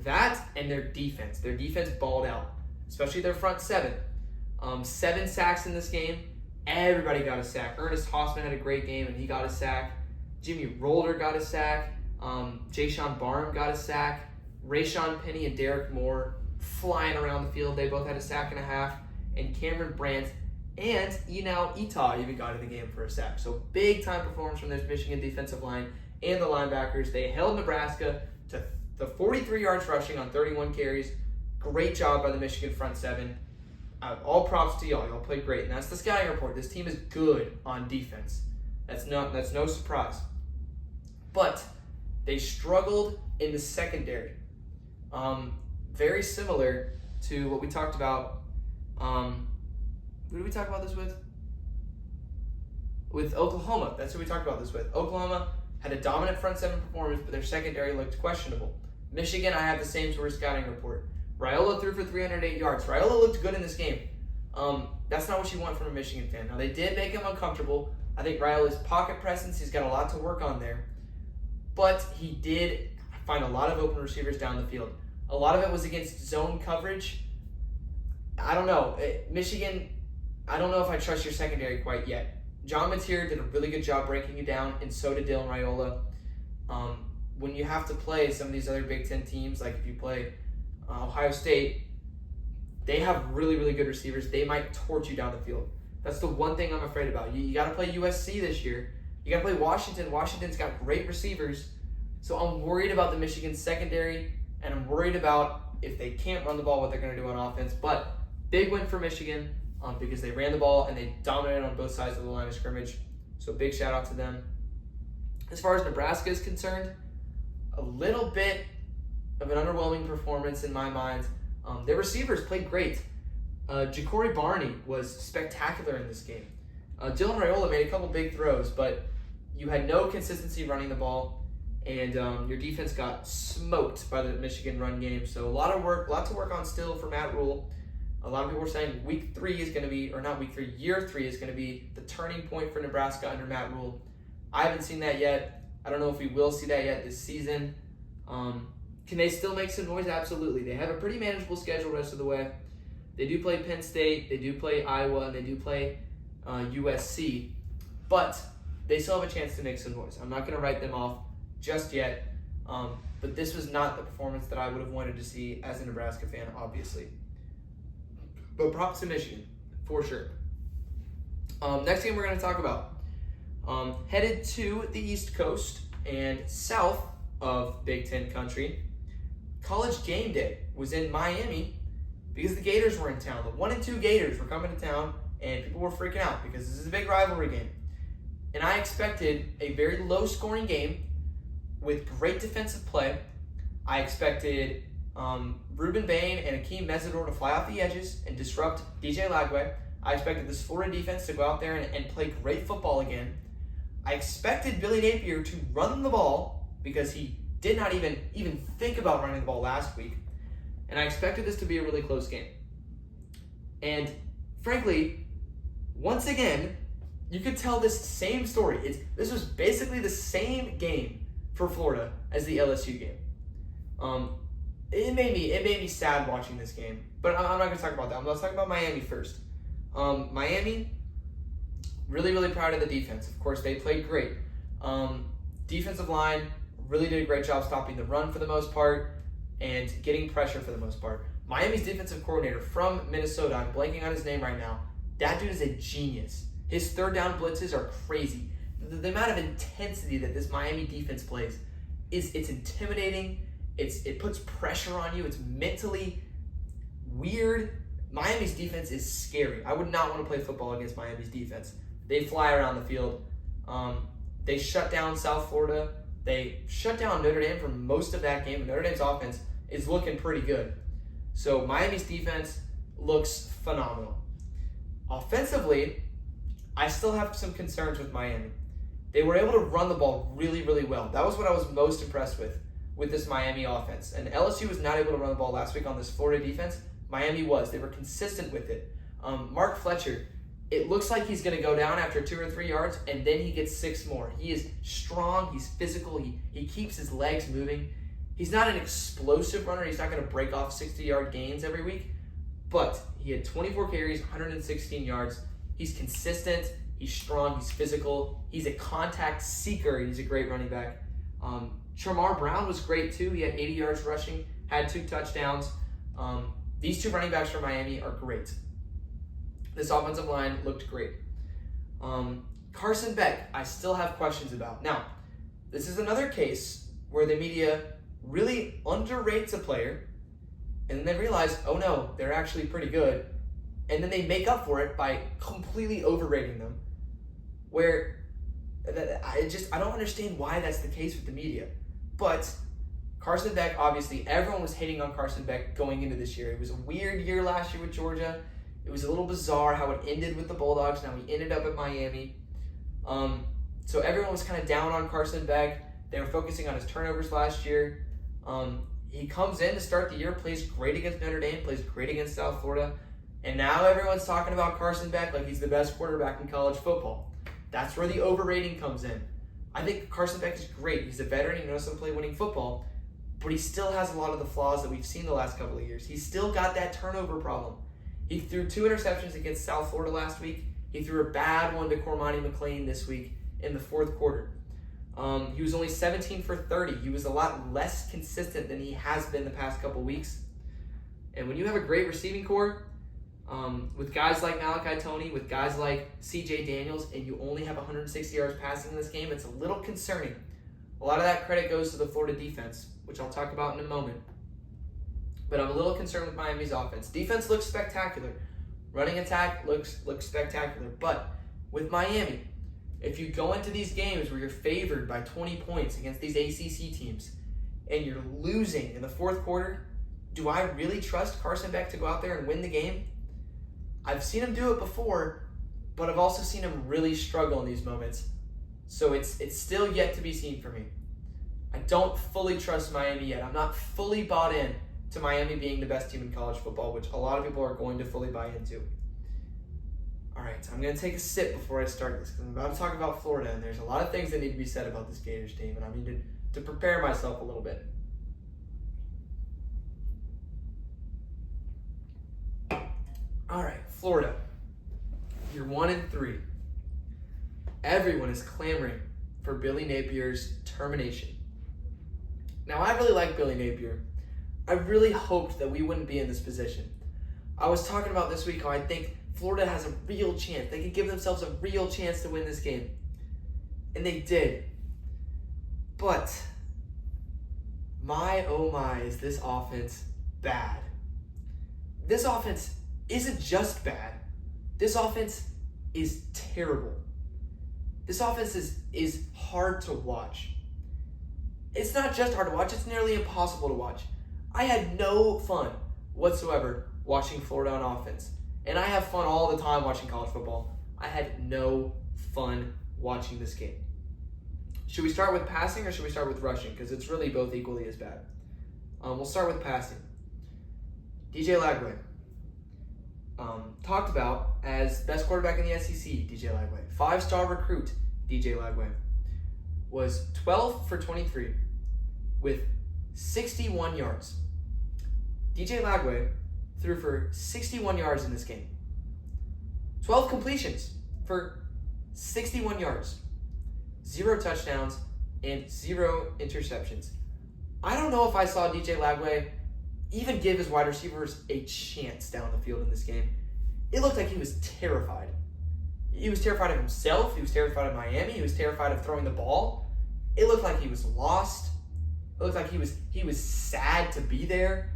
That and their defense. Their defense balled out, especially their front seven. 7 sacks in this game. Everybody got a sack. Ernest Hausman had a great game, and he got a sack. Jimmy Rolder got a sack. Jayshon Barham got a sack. Rayshon Penny and Derek Moore flying around the field. They both had a sack and a half. And Cameron Brandt and Enau Ita even got in the game for a sack. So big-time performance from this Michigan defensive line and the linebackers. They held Nebraska to the 43 yards rushing on 31 carries. Great job by the Michigan front seven. All props to y'all. Y'all played great. And that's the scouting report. This team is good on defense. That's no surprise. But they struggled in the secondary. Very similar to what we talked about. Who did we talk about this with? With Oklahoma. That's who we talked about this with. Oklahoma had a dominant front seven performance, but their secondary looked questionable. Michigan, I have the same sort of scouting report. Raiola threw for 308 yards. Raiola looked good in this game. That's not what you want from a Michigan fan. Now, they did make him uncomfortable. I think Raiola's pocket presence, he's got a lot to work on there. But he did find a lot of open receivers down the field. A lot of it was against zone coverage. I don't know. Michigan, I don't know if I trust your secondary quite yet. John Mateer did a really good job breaking you down, and so did Dylan Raiola. When you have to play some of these other Big Ten teams, like if you play Ohio State, they have really, really good receivers. They might torch you down the field. That's the one thing I'm afraid about. You got to play USC this year. You got to play Washington. Washington's got great receivers. So I'm worried about the Michigan secondary, and I'm worried about if they can't run the ball, what they're going to do on offense. But big win for Michigan because they ran the ball and they dominated on both sides of the line of scrimmage. So big shout out to them. As far as Nebraska is concerned, a little bit of an underwhelming performance in my mind. Their receivers played great. Ja'Cory Barney was spectacular in this game. Dylan Raiola made a couple big throws, but you had no consistency running the ball, and your defense got smoked by the Michigan run game. So a lot to work on still for Matt Rule. A lot of people were saying year 3 is going to be the turning point for Nebraska under Matt Rule. I haven't seen that yet. I don't know if we will see that yet this season. Can they still make some noise? Absolutely. They have a pretty manageable schedule the rest of the way. They do play Penn State, they do play Iowa, and they do play USC. But they still have a chance to make some noise. I'm not going to write them off just yet. But this was not the performance that I would have wanted to see as a Nebraska fan, obviously. But props to Michigan, for sure. Next game we're going to talk about. Headed to the East Coast and south of Big Ten country. College game day was in Miami because the Gators were in town. The 1 and 2 Gators were coming to town, and people were freaking out because this is a big rivalry game. And I expected a very low-scoring game with great defensive play. I expected Ruben Bain and Akeem Mesidor to fly off the edges and disrupt DJ Lagway. I expected this Florida defense to go out there and play great football again. I expected Billy Napier to run the ball because he did not even think about running the ball last week. And I expected this to be a really close game. And frankly, once again, you could tell this same story. This was basically the same game for Florida as the LSU game. It made me sad watching this game, but I'm not going to talk about that. I'm going to talk about Miami first. Miami, really, really proud of the defense. Of course, they played great. Defensive line really did a great job stopping the run for the most part and getting pressure for the most part. Miami's defensive coordinator from Minnesota, I'm blanking on his name right now. That dude is a genius. His third down blitzes are crazy. The amount of intensity that this Miami defense plays it's intimidating. It puts pressure on you. It's mentally weird. Miami's defense is scary. I would not want to play football against Miami's defense. They fly around the field. They shut down South Florida. They shut down Notre Dame for most of that game. Notre Dame's offense, is looking pretty good. So Miami's defense looks phenomenal. Offensively, I still have some concerns with Miami. They were able to run the ball really, really well. That was what I was most impressed with this Miami offense. And LSU was not able to run the ball last week on this Florida defense. Miami was. They were consistent with it. Mark Fletcher, it looks like he's going to go down after 2 or 3 yards, and then he gets 6 more. He is strong. He's physical. He keeps his legs moving. He's not an explosive runner. He's not going to break off 60-yard gains every week. But he had 24 carries, 116 yards. He's consistent. He's strong. He's physical. He's a contact seeker. He's a great running back. Shamar Brown was great too. He had 80 yards rushing, had 2 touchdowns. These 2 running backs for Miami are great. This offensive line looked great. Carson Beck, I still have questions about. Now, this is another case where the media really underrates a player, and then they realize, oh no, they're actually pretty good, and then they make up for it by completely overrating them. Where I don't understand why that's the case with the media. But Carson Beck, obviously, everyone was hating on Carson Beck going into this year. It was a weird year last year with Georgia. It was a little bizarre how it ended with the Bulldogs. Now he ended up at Miami. So everyone was kind of down on Carson Beck. They were focusing on his turnovers last year. He comes in to start the year, plays great against Notre Dame, plays great against South Florida. And now everyone's talking about Carson Beck like he's the best quarterback in college football. That's where the overrating comes in. I think Carson Beck is great. He's a veteran. He knows how to play winning football. But he still has a lot of the flaws that we've seen the last couple of years. He's still got that turnover problem. He threw 2 interceptions against South Florida last week. He threw a bad one to Cormani McLean this week in the 4th quarter. He was only 17 for 30. He was a lot less consistent than he has been the past couple weeks. And when you have a great receiving core, with guys like Malachi Toney, with guys like C.J. Daniels, and you only have 160 yards passing in this game, it's a little concerning. A lot of that credit goes to the Florida defense, which I'll talk about in a moment. But I'm a little concerned with Miami's offense. Defense looks spectacular. Running attack looks spectacular. But with Miami, if you go into these games where you're favored by 20 points against these ACC teams and you're losing in the 4th quarter, do I really trust Carson Beck to go out there and win the game? I've seen him do it before, but I've also seen him really struggle in these moments. So it's still yet to be seen for me. I don't fully trust Miami yet. I'm not fully bought in to Miami being the best team in college football, which a lot of people are going to fully buy into. All right, so I'm going to take a sip before I start this because I'm about to talk about Florida, and there's a lot of things that need to be said about this Gators team, and I need to prepare myself a little bit. All right, Florida, you're 1-3. Everyone is clamoring for Billy Napier's termination. Now, I really like Billy Napier. I really hoped that we wouldn't be in this position. I was talking about this week how I think Florida has a real chance. They could give themselves a real chance to win this game. And they did. But, my oh my, is this offense bad. This offense isn't just bad. This offense is terrible. This offense is hard to watch. It's not just hard to watch, it's nearly impossible to watch. I had no fun whatsoever watching Florida on offense. And I have fun all the time watching college football. I had no fun watching this game. Should we start with passing or should we start with rushing? Because it's really both equally as bad. We'll start with passing. DJ Lagway. Talked about as best quarterback in the SEC, DJ Lagway. 5-star recruit, DJ Lagway. Was 12 for 23 with 61 yards. DJ Lagway threw for 61 yards in this game. 12 completions for 61 yards. 0 touchdowns and 0 interceptions. I don't know if I saw DJ Lagway even give his wide receivers a chance down the field in this game. It looked like he was terrified. He was terrified of himself. He was terrified of Miami. He was terrified of throwing the ball. It looked like he was lost. It looked like he was sad to be there.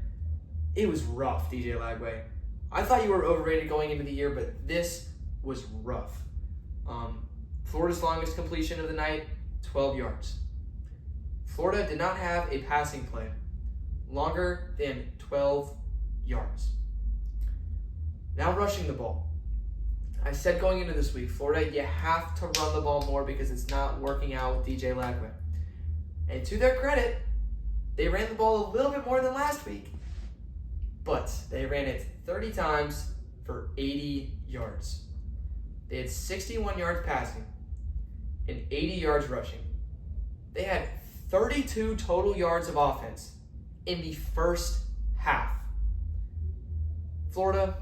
It was rough, DJ Lagway. I thought you were overrated going into the year, but this was rough. Florida's longest completion of the night, 12 yards. Florida did not have a passing play longer than 12 yards. Now rushing the ball. I said going into this week, Florida, you have to run the ball more because it's not working out with DJ Lagway. And to their credit, they ran the ball a little bit more than last week. But they ran it 30 times for 80 yards. They had 61 yards passing and 80 yards rushing. They had 32 total yards of offense in the first half. Florida,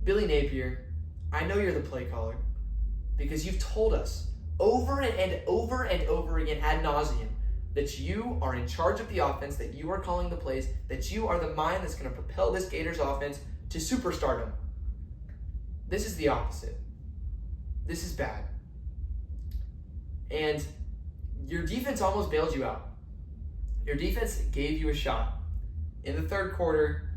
Billy Napier, I know you're the play caller because you've told us over and over and over again ad nauseum that you are in charge of the offense, that you are calling the plays, that you are the mind that's going to propel this Gators offense to superstardom. This is the opposite. This is bad. And your defense almost bailed you out. Your defense gave you a shot. In the third quarter,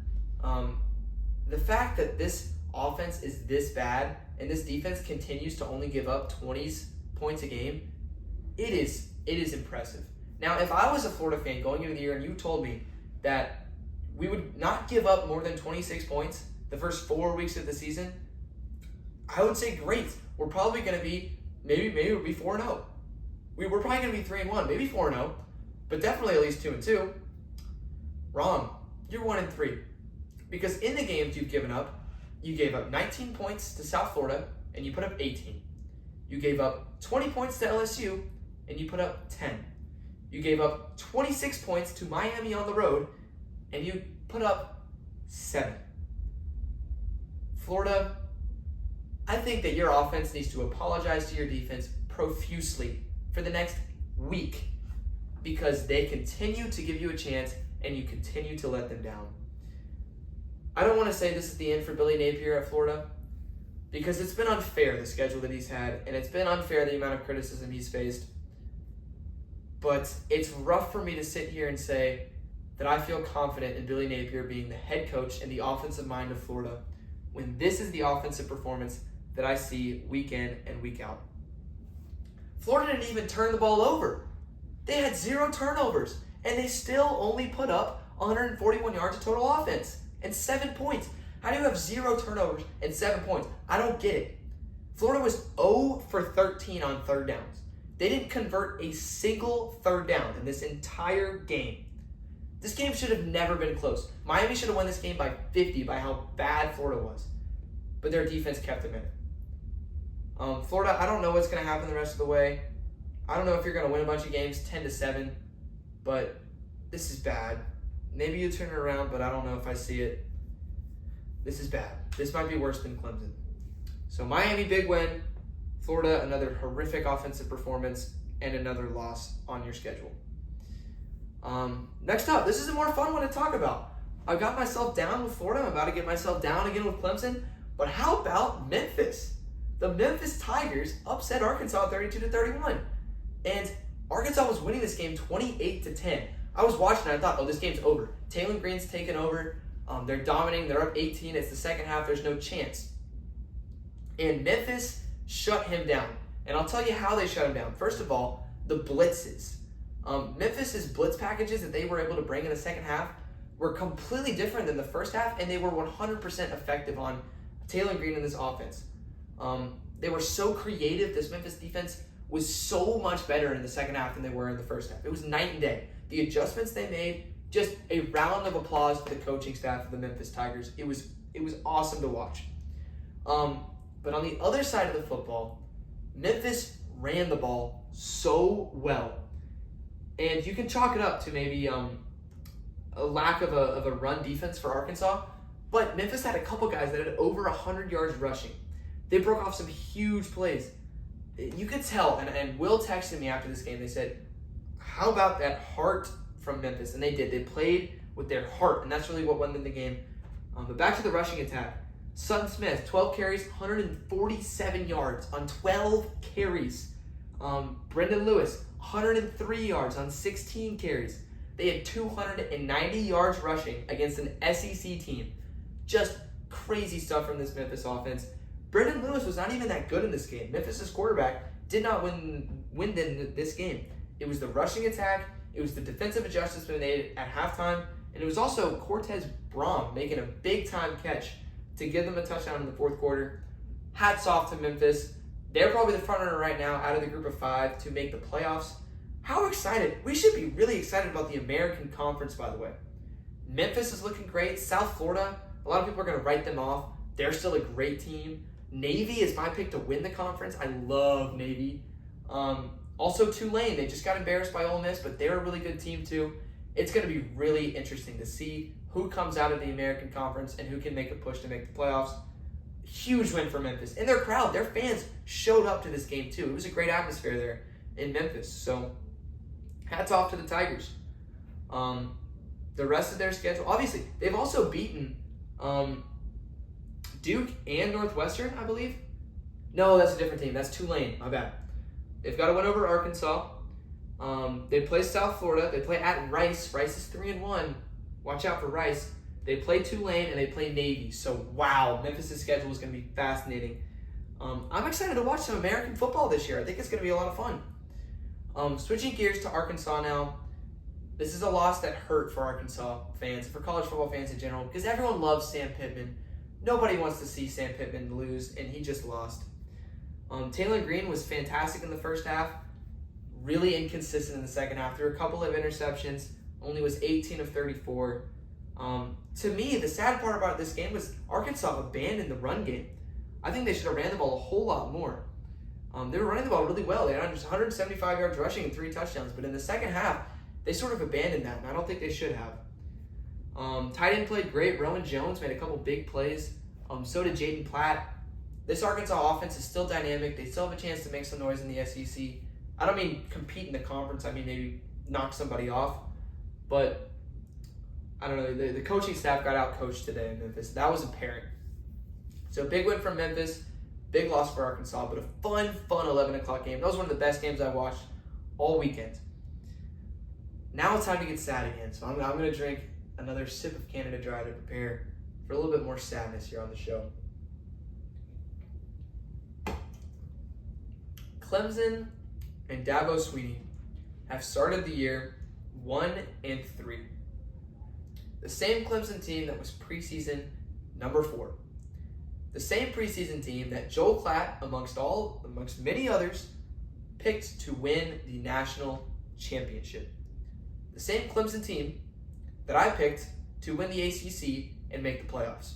the fact that this offense is this bad and this defense continues to only give up 20 points a game, it is impressive. Now, if I was a Florida fan going into the year and you told me that we would not give up more than 26 points the first 4 weeks of the season, I would say great. We're probably going to be, maybe we'll be 4-0. We're probably going to be 3-1, maybe 4-0, but definitely at least 2-2. Wrong. You're 1-3. Because in the games you've given up, you gave up 19 points to South Florida and you put up 18. You gave up 20 points to LSU and you put up 10. You gave up 26 points to Miami on the road and you put up 7. Florida, I think that your offense needs to apologize to your defense profusely for the next week because they continue to give you a chance and you continue to let them down. I don't want to say this is the end for Billy Napier at Florida because it's been unfair, the schedule that he's had, and it's been unfair the amount of criticism he's faced. But it's rough for me to sit here and say that I feel confident in Billy Napier being the head coach and the offensive mind of Florida when this is the offensive performance that I see week in and week out. Florida didn't even turn the ball over. They had 0 turnovers, and they still only put up 141 yards of total offense and 7 points. How do you have 0 turnovers and 7 points? I don't get it. Florida was 0 for 13 on third downs. They didn't convert a single third down in this entire game. This game should have never been close. Miami should have won this game by 50 by how bad Florida was. But their defense kept them in it. Florida, I don't know what's going to happen the rest of the way. I don't know if you're going to win a bunch of games 10-7, but this is bad. Maybe you turn it around, but I don't know if I see it. This is bad. This might be worse than Clemson. So Miami, big win. Florida, another horrific offensive performance and another loss on your schedule. Next up, this is a more fun one to talk about. I got myself down with Florida. I'm about to get myself down again with Clemson. But how about Memphis? The Memphis Tigers upset Arkansas 32-31. And Arkansas was winning this game 28-10. I was watching and I thought, oh, this game's over. Taylor Green's taken over. They're dominating. They're up 18. It's the second half. There's no chance. And Memphis shut him down. And I'll tell you how they shut him down. First of all, the blitzes. Memphis's blitz packages that they were able to bring in the second half were completely different than the first half, and they were 100% effective on Taylor Green in this offense. They were so creative. This Memphis defense was so much better in the second half than they were in the first half. It was night and day. The adjustments they made, just a round of applause to the coaching staff of the Memphis Tigers. It was awesome to watch. But on the other side of the football, Memphis ran the ball so well. And you can chalk it up to maybe a lack of a run defense for Arkansas. But Memphis had a couple guys that had over 100 yards rushing. They broke off some huge plays. You could tell, and Will texted me after this game. They said, how about that heart from Memphis? And they did. They played with their heart, and that's really what won them the game. But back to the rushing attack. Sutton Smith, 12 carries, 147 yards on 12 carries. Brendan Lewis, 103 yards on 16 carries. They had 290 yards rushing against an SEC team. Just crazy stuff from this Memphis offense. Brendan Lewis was not even that good in this game. Memphis' quarterback did not win this game. It was the rushing attack. It was the defensive adjustments they made at halftime, and it was also Cortez Braun making a big-time catch to give them a touchdown in the fourth quarter. Hats off to Memphis. They're probably the front runner right now out of the group of 5 to make the playoffs. How excited. We should be really excited about the American Conference, by the way. Memphis is looking great. South Florida, a lot of people are going to write them off. They're still a great team. Navy is my pick to win the conference. I love Navy. Also Tulane, they just got embarrassed by Ole Miss, but they're a really good team too. It's going to be really interesting to see who comes out of the American Conference and who can make a push to make the playoffs. Huge win for Memphis. And their crowd, their fans showed up to this game too. It was a great atmosphere there in Memphis. So hats off to the Tigers. The rest of their schedule, obviously, they've also beaten Duke and Northwestern, I believe. No, that's a different team. That's Tulane. My bad. They've got to win over Arkansas. They play South Florida. They play at Rice. Rice is 3-1. Watch out for Rice. They play Tulane and they play Navy. So, wow, Memphis' schedule is going to be fascinating. I'm excited to watch some American football this year. I think it's going to be a lot of fun. Switching gears to Arkansas now. This is a loss that hurt for Arkansas fans, for college football fans in general, because everyone loves Sam Pittman. Nobody wants to see Sam Pittman lose, and he just lost. Taylor Green was fantastic in the first half, really inconsistent in the second half. Threw a couple of interceptions, only was 18 of 34. To me, the sad part about this game was Arkansas abandoned the run game. I think they should have ran the ball a whole lot more. They were running the ball really well. They had 175 yards rushing and 3 touchdowns, but in the second half, they sort of abandoned that, and I don't think they should have. Tight end played great. Rowan Jones made a couple big plays. So did Jaden Platt. This Arkansas offense is still dynamic. They still have a chance to make some noise in the SEC. I don't mean compete in the conference. I mean maybe knock somebody off. But, I don't know. The coaching staff got out-coached today in Memphis. That was apparent. So big win from Memphis. Big loss for Arkansas. But a fun 11 o'clock game. That was one of the best games I watched all weekend. Now it's time to get sad again. So I'm going to drink another sip of Canada Dry to prepare for a little bit more sadness here on the show. Clemson and Dabo Swinney have started the year 1-3. The same Clemson team that was preseason number 4. The same preseason team that Joel Klatt, amongst many others, picked to win the national championship. The same Clemson team that I picked to win the ACC and make the playoffs.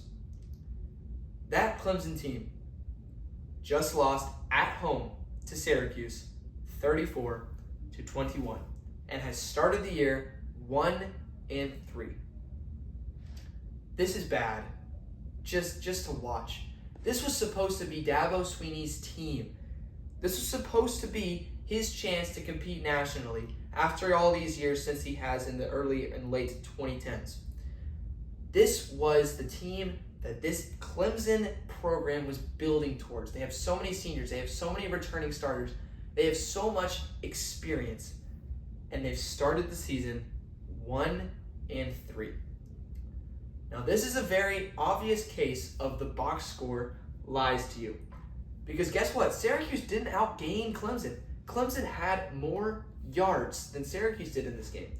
That Clemson team just lost at home to Syracuse 34-21 and has started the year 1-3. This is bad. Just to watch. This was supposed to be Dabo Swinney's team. This was supposed to be his chance to compete nationally after all these years since he has in the early and late 2010s. This was the team that this Clemson program was building towards. They have so many seniors. They have so many returning starters. They have so much experience. And they've started the season 1-3. Now, this is a very obvious case of the box score lies to you. Because guess what? Syracuse didn't outgain Clemson. Clemson had more yards than Syracuse did in this game.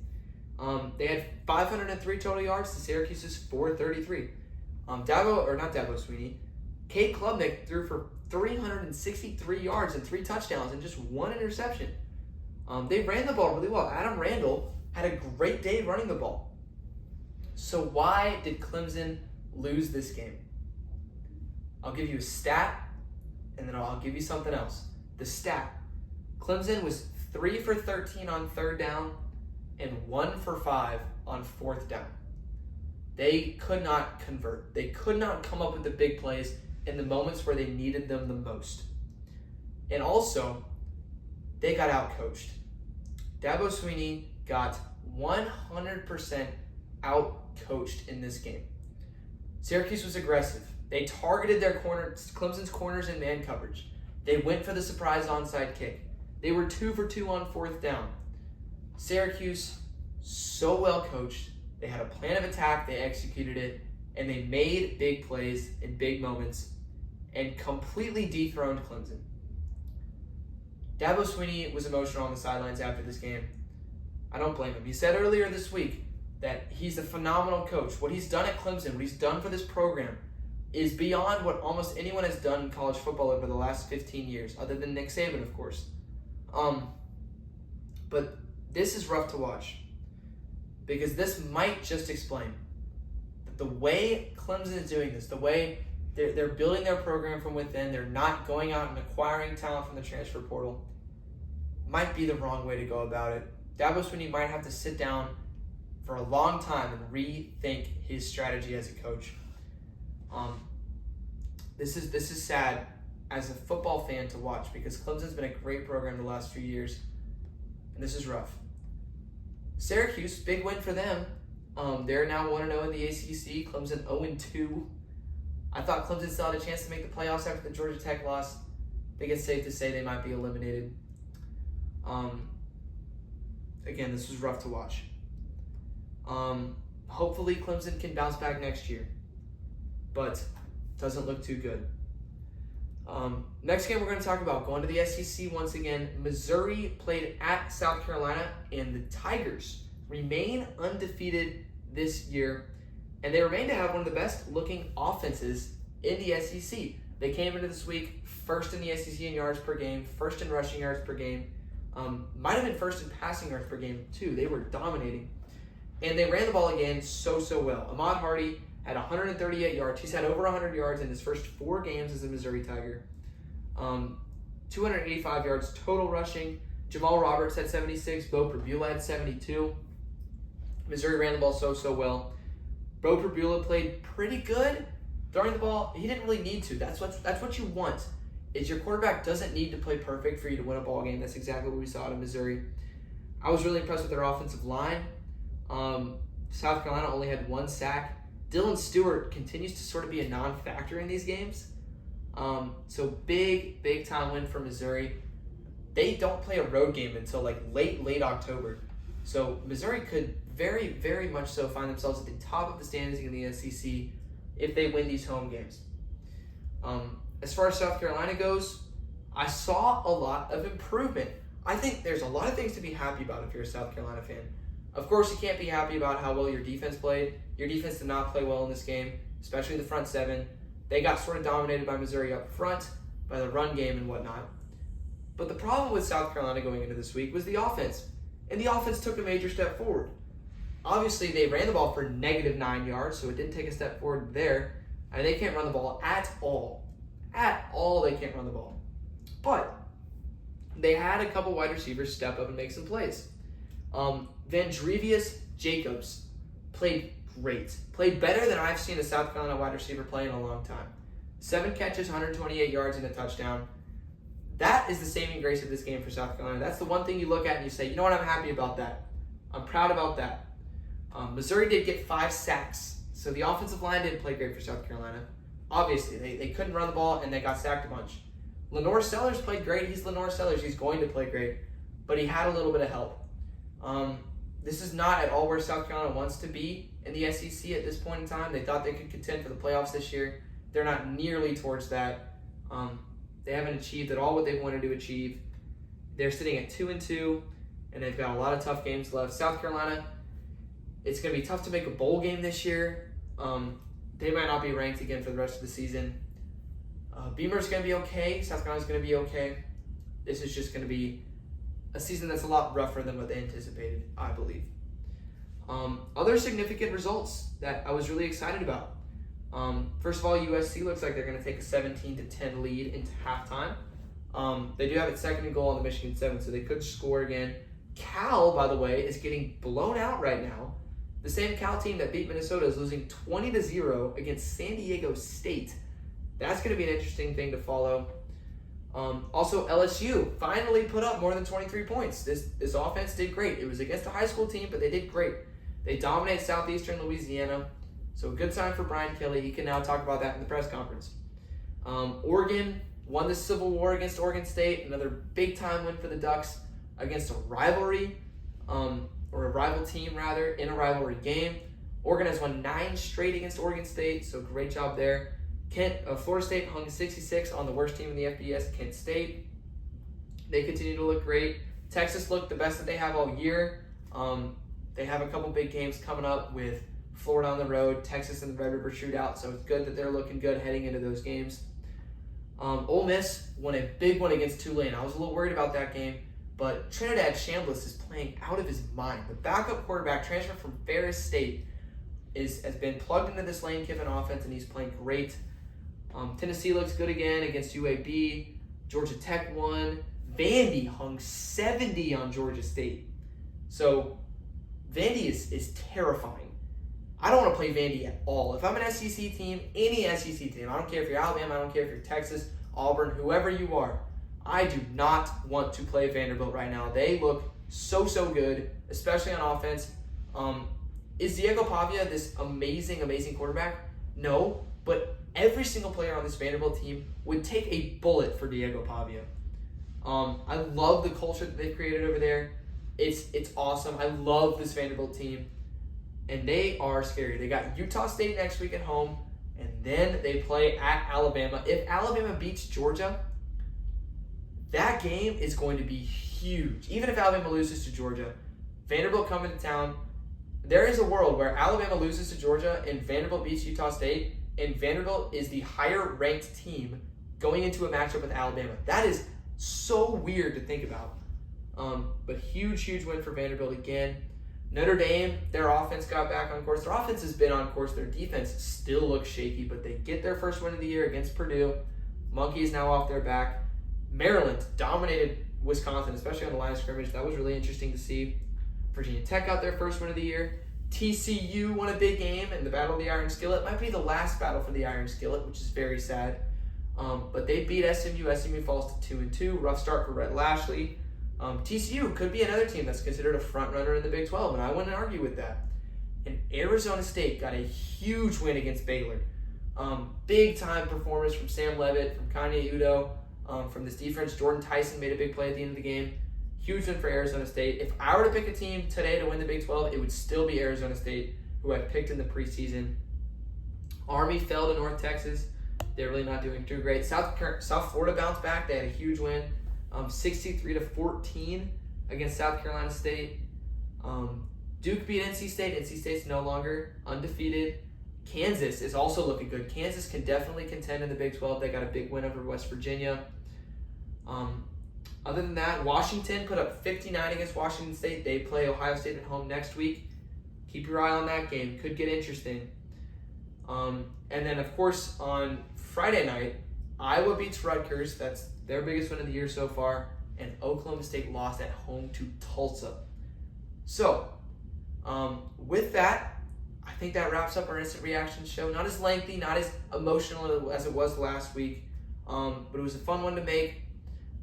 They had 503 total yards to Syracuse's 433. Dabo Swinney, Cade Klubnik threw for 363 yards and 3 touchdowns and just 1 interception. They ran the ball really well. Adam Randall had a great day running the ball. So why did Clemson lose this game? I'll give you a stat, and then I'll give you something else. The stat. Clemson was 3 for 13 on 3rd down and 1 for 5 on 4th down. They could not convert. They could not come up with the big plays in the moments where they needed them the most. And also, they got out-coached. Dabo Swinney got 100% out-coached in this game. Syracuse was aggressive. They targeted Clemson's corners in man coverage. They went for the surprise onside kick. They were 2 for 2 on 4th down. Syracuse, so well coached. They had a plan of attack, they executed it, and they made big plays in big moments and completely dethroned Clemson. Dabo Swinney was emotional on the sidelines after this game. I don't blame him. He said earlier this week that he's a phenomenal coach. What he's done at Clemson, what he's done for this program, is beyond what almost anyone has done in college football over the last 15 years, other than Nick Saban, of course. But this is rough to watch because this might just explain that the way Clemson is doing this, the way they're building their program from within, they're not going out and acquiring talent from the transfer portal, might be the wrong way to go about it. Dabo Swinney might have to sit down for a long time and rethink his strategy as a coach. This is sad as a football fan to watch because Clemson's been a great program the last few years, and this is rough. Syracuse, big win for them. They're now 1-0 in the ACC. Clemson 0-2. I thought Clemson still had a chance to make the playoffs after the Georgia Tech loss. I think it's safe to say they might be eliminated. Again, this was rough to watch. Hopefully Clemson can bounce back next year, but doesn't look too good. Next game we're going to talk about, going to the SEC once again. Missouri played at South Carolina, and the Tigers remain undefeated this year, and they remain to have one of the best looking offenses in the SEC. They came into this week first in the SEC in yards per game, first in rushing yards per game, might have been first in passing yards per game too. They were dominating. And they ran the ball again so well. Ahmad Hardy had 138 yards. He's had over 100 yards in his first 4 games as a Missouri Tiger. 285 yards total rushing. Jamal Roberts had 76. Bo Perbula had 72. Missouri ran the ball so well. Bo Perbula played pretty good throwing the ball. He didn't really need to. That's what you want. Is your quarterback doesn't need to play perfect for you to win a ball game. That's exactly what we saw out of Missouri. I was really impressed with their offensive line. South Carolina only had 1 sack. Dylan Stewart continues to sort of be a non-factor in these games. So big time win for Missouri. They don't play a road game until like late October. So Missouri could very much so find themselves at the top of the standings in the SEC if they win these home games. As far as South Carolina goes, I saw a lot of improvement. I think there's a lot of things to be happy about if you're a South Carolina fan. Of course, you can't be happy about how well your defense played. Your defense did not play well in this game, especially the front 7. They got sort of dominated by Missouri up front, by the run game and whatnot. But the problem with South Carolina going into this week was the offense. And the offense took a major step forward. Obviously, they ran the ball for -9 yards, so it didn't take a step forward there. And they can't run the ball at all. At all, they can't run the ball. But they had a couple wide receivers step up and make some plays. Vandrevius Jacobs played great. Played better than I've seen a South Carolina wide receiver play in a long time. 7 catches, 128 yards, and a touchdown. That is the saving grace of this game for South Carolina. That's the one thing you look at and you say, you know what, I'm happy about that. I'm proud about that. Missouri did get 5 sacks, so the offensive line didn't play great for South Carolina. Obviously, they couldn't run the ball and they got sacked a bunch. Lenore Sellers played great. He's Lenore Sellers. He's going to play great, but he had a little bit of help. This is not at all where South Carolina wants to be in the SEC at this point in time. They thought they could contend for the playoffs this year. They're not nearly towards that. They haven't achieved at all what they wanted to achieve. They're sitting at 2-2, and they've got a lot of tough games left. South Carolina, it's going to be tough to make a bowl game this year. They might not be ranked again for the rest of the season. Beamer's going to be okay. South Carolina's going to be okay. This is just going to be a season that's a lot rougher than what they anticipated, I believe. Other significant results that I was really excited about. First of all, USC looks like they're going to take a 17-10 lead into halftime. They do have it 2nd and goal on the Michigan 7, so they could score again. Cal, by the way, is getting blown out right now. The same Cal team that beat Minnesota is losing 20-0 against San Diego State. That's going to be an interesting thing to follow. Also, LSU finally put up more than 23 points. This offense did great. It was against a high school team, but they did great. They dominated Southeastern Louisiana. So a good sign for Brian Kelly. He can now talk about that in the press conference. Oregon won the Civil War against Oregon State. Another big-time win for the Ducks against a rivalry, or a rival team, rather, in a rivalry game. Oregon has won 9 straight against Oregon State, so great job there. Florida State hung 66 on the worst team in the FBS, Kent State. They continue to look great. Texas looked the best that they have all year. They have a couple big games coming up with Florida on the road, Texas and the Red River Shootout, so it's good that they're looking good heading into those games. Ole Miss won a big one against Tulane. I was a little worried about that game, but Trinidad Chambliss is playing out of his mind. The backup quarterback transfer from Ferris State has been plugged into this Lane Kiffin offense, and he's playing great. Tennessee looks good again against UAB. Georgia Tech won. Vandy hung 70 on Georgia State. So Vandy is terrifying. I don't want to play Vandy at all. If I'm an SEC team, any SEC team, I don't care if you're Alabama, I don't care if you're Texas, Auburn, whoever you are, I do not want to play Vanderbilt right now. They look so good, especially on offense. Is Diego Pavia this amazing quarterback? No, but every single player on this Vanderbilt team would take a bullet for Diego Pavia. I love the culture that they've created over there. It's awesome. I love this Vanderbilt team. And they are scary. They got Utah State next week at home, and then they play at Alabama. If Alabama beats Georgia, that game is going to be huge. Even if Alabama loses to Georgia, Vanderbilt coming to town, there is a world where Alabama loses to Georgia and Vanderbilt beats Utah State, and Vanderbilt is the higher-ranked team going into a matchup with Alabama. That is so weird to think about. But huge win for Vanderbilt again. Notre Dame, their offense got back on course. Their offense has been on course. Their defense still looks shaky, but they get their first win of the year against Purdue. Monkey is now off their back. Maryland dominated Wisconsin, especially on the line of scrimmage. That was really interesting to see. Virginia Tech got their first win of the year. TCU won a big game in the Battle of the Iron Skillet. Might be the last battle for the Iron Skillet, which is very sad. But they beat SMU. SMU falls to 2-2. Rough start for Rhett Lashley. TCU could be another team that's considered a front runner in the Big 12, and I wouldn't argue with that. And Arizona State got a huge win against Baylor. Big time performance from Sam Levitt, from Kanye Udo, from this defense. Jordan Tyson made a big play at the end of the game. Huge win for Arizona State. If I were to pick a team today to win the Big 12, it would still be Arizona State, who I picked in the preseason. Army fell to North Texas. They're really not doing too great. South Florida bounced back. They had a huge win. 63-14 against South Carolina State. Duke beat NC State. NC State's no longer undefeated. Kansas is also looking good. Kansas can definitely contend in the Big 12. They got a big win over West Virginia. Other than that, Washington put up 59 against Washington State. They play Ohio State at home next week. Keep your eye on that game. Could get interesting. And then, of course, on Friday night, Iowa beats Rutgers. That's their biggest win of the year so far. And Oklahoma State lost at home to Tulsa. So, with that, I think that wraps up our instant reaction show. Not as lengthy, not as emotional as it was last week, but it was a fun one to make.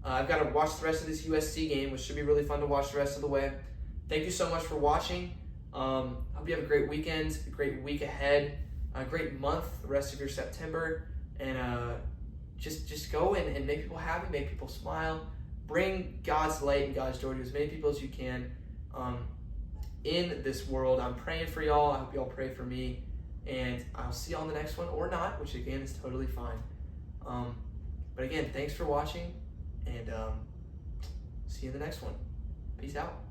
I've got to watch the rest of this USC game, which should be really fun to watch the rest of the way. Thank you so much for watching. Hope you have a great weekend, a great week ahead, a great month, the rest of your September, and just go and make people happy, make people smile, bring God's light and God's joy to as many people as you can in this world. I'm praying for y'all. I hope y'all pray for me, and I'll see you on the next one, or not, which again is totally fine. But again, thanks for watching, and see you in the next one. Peace out.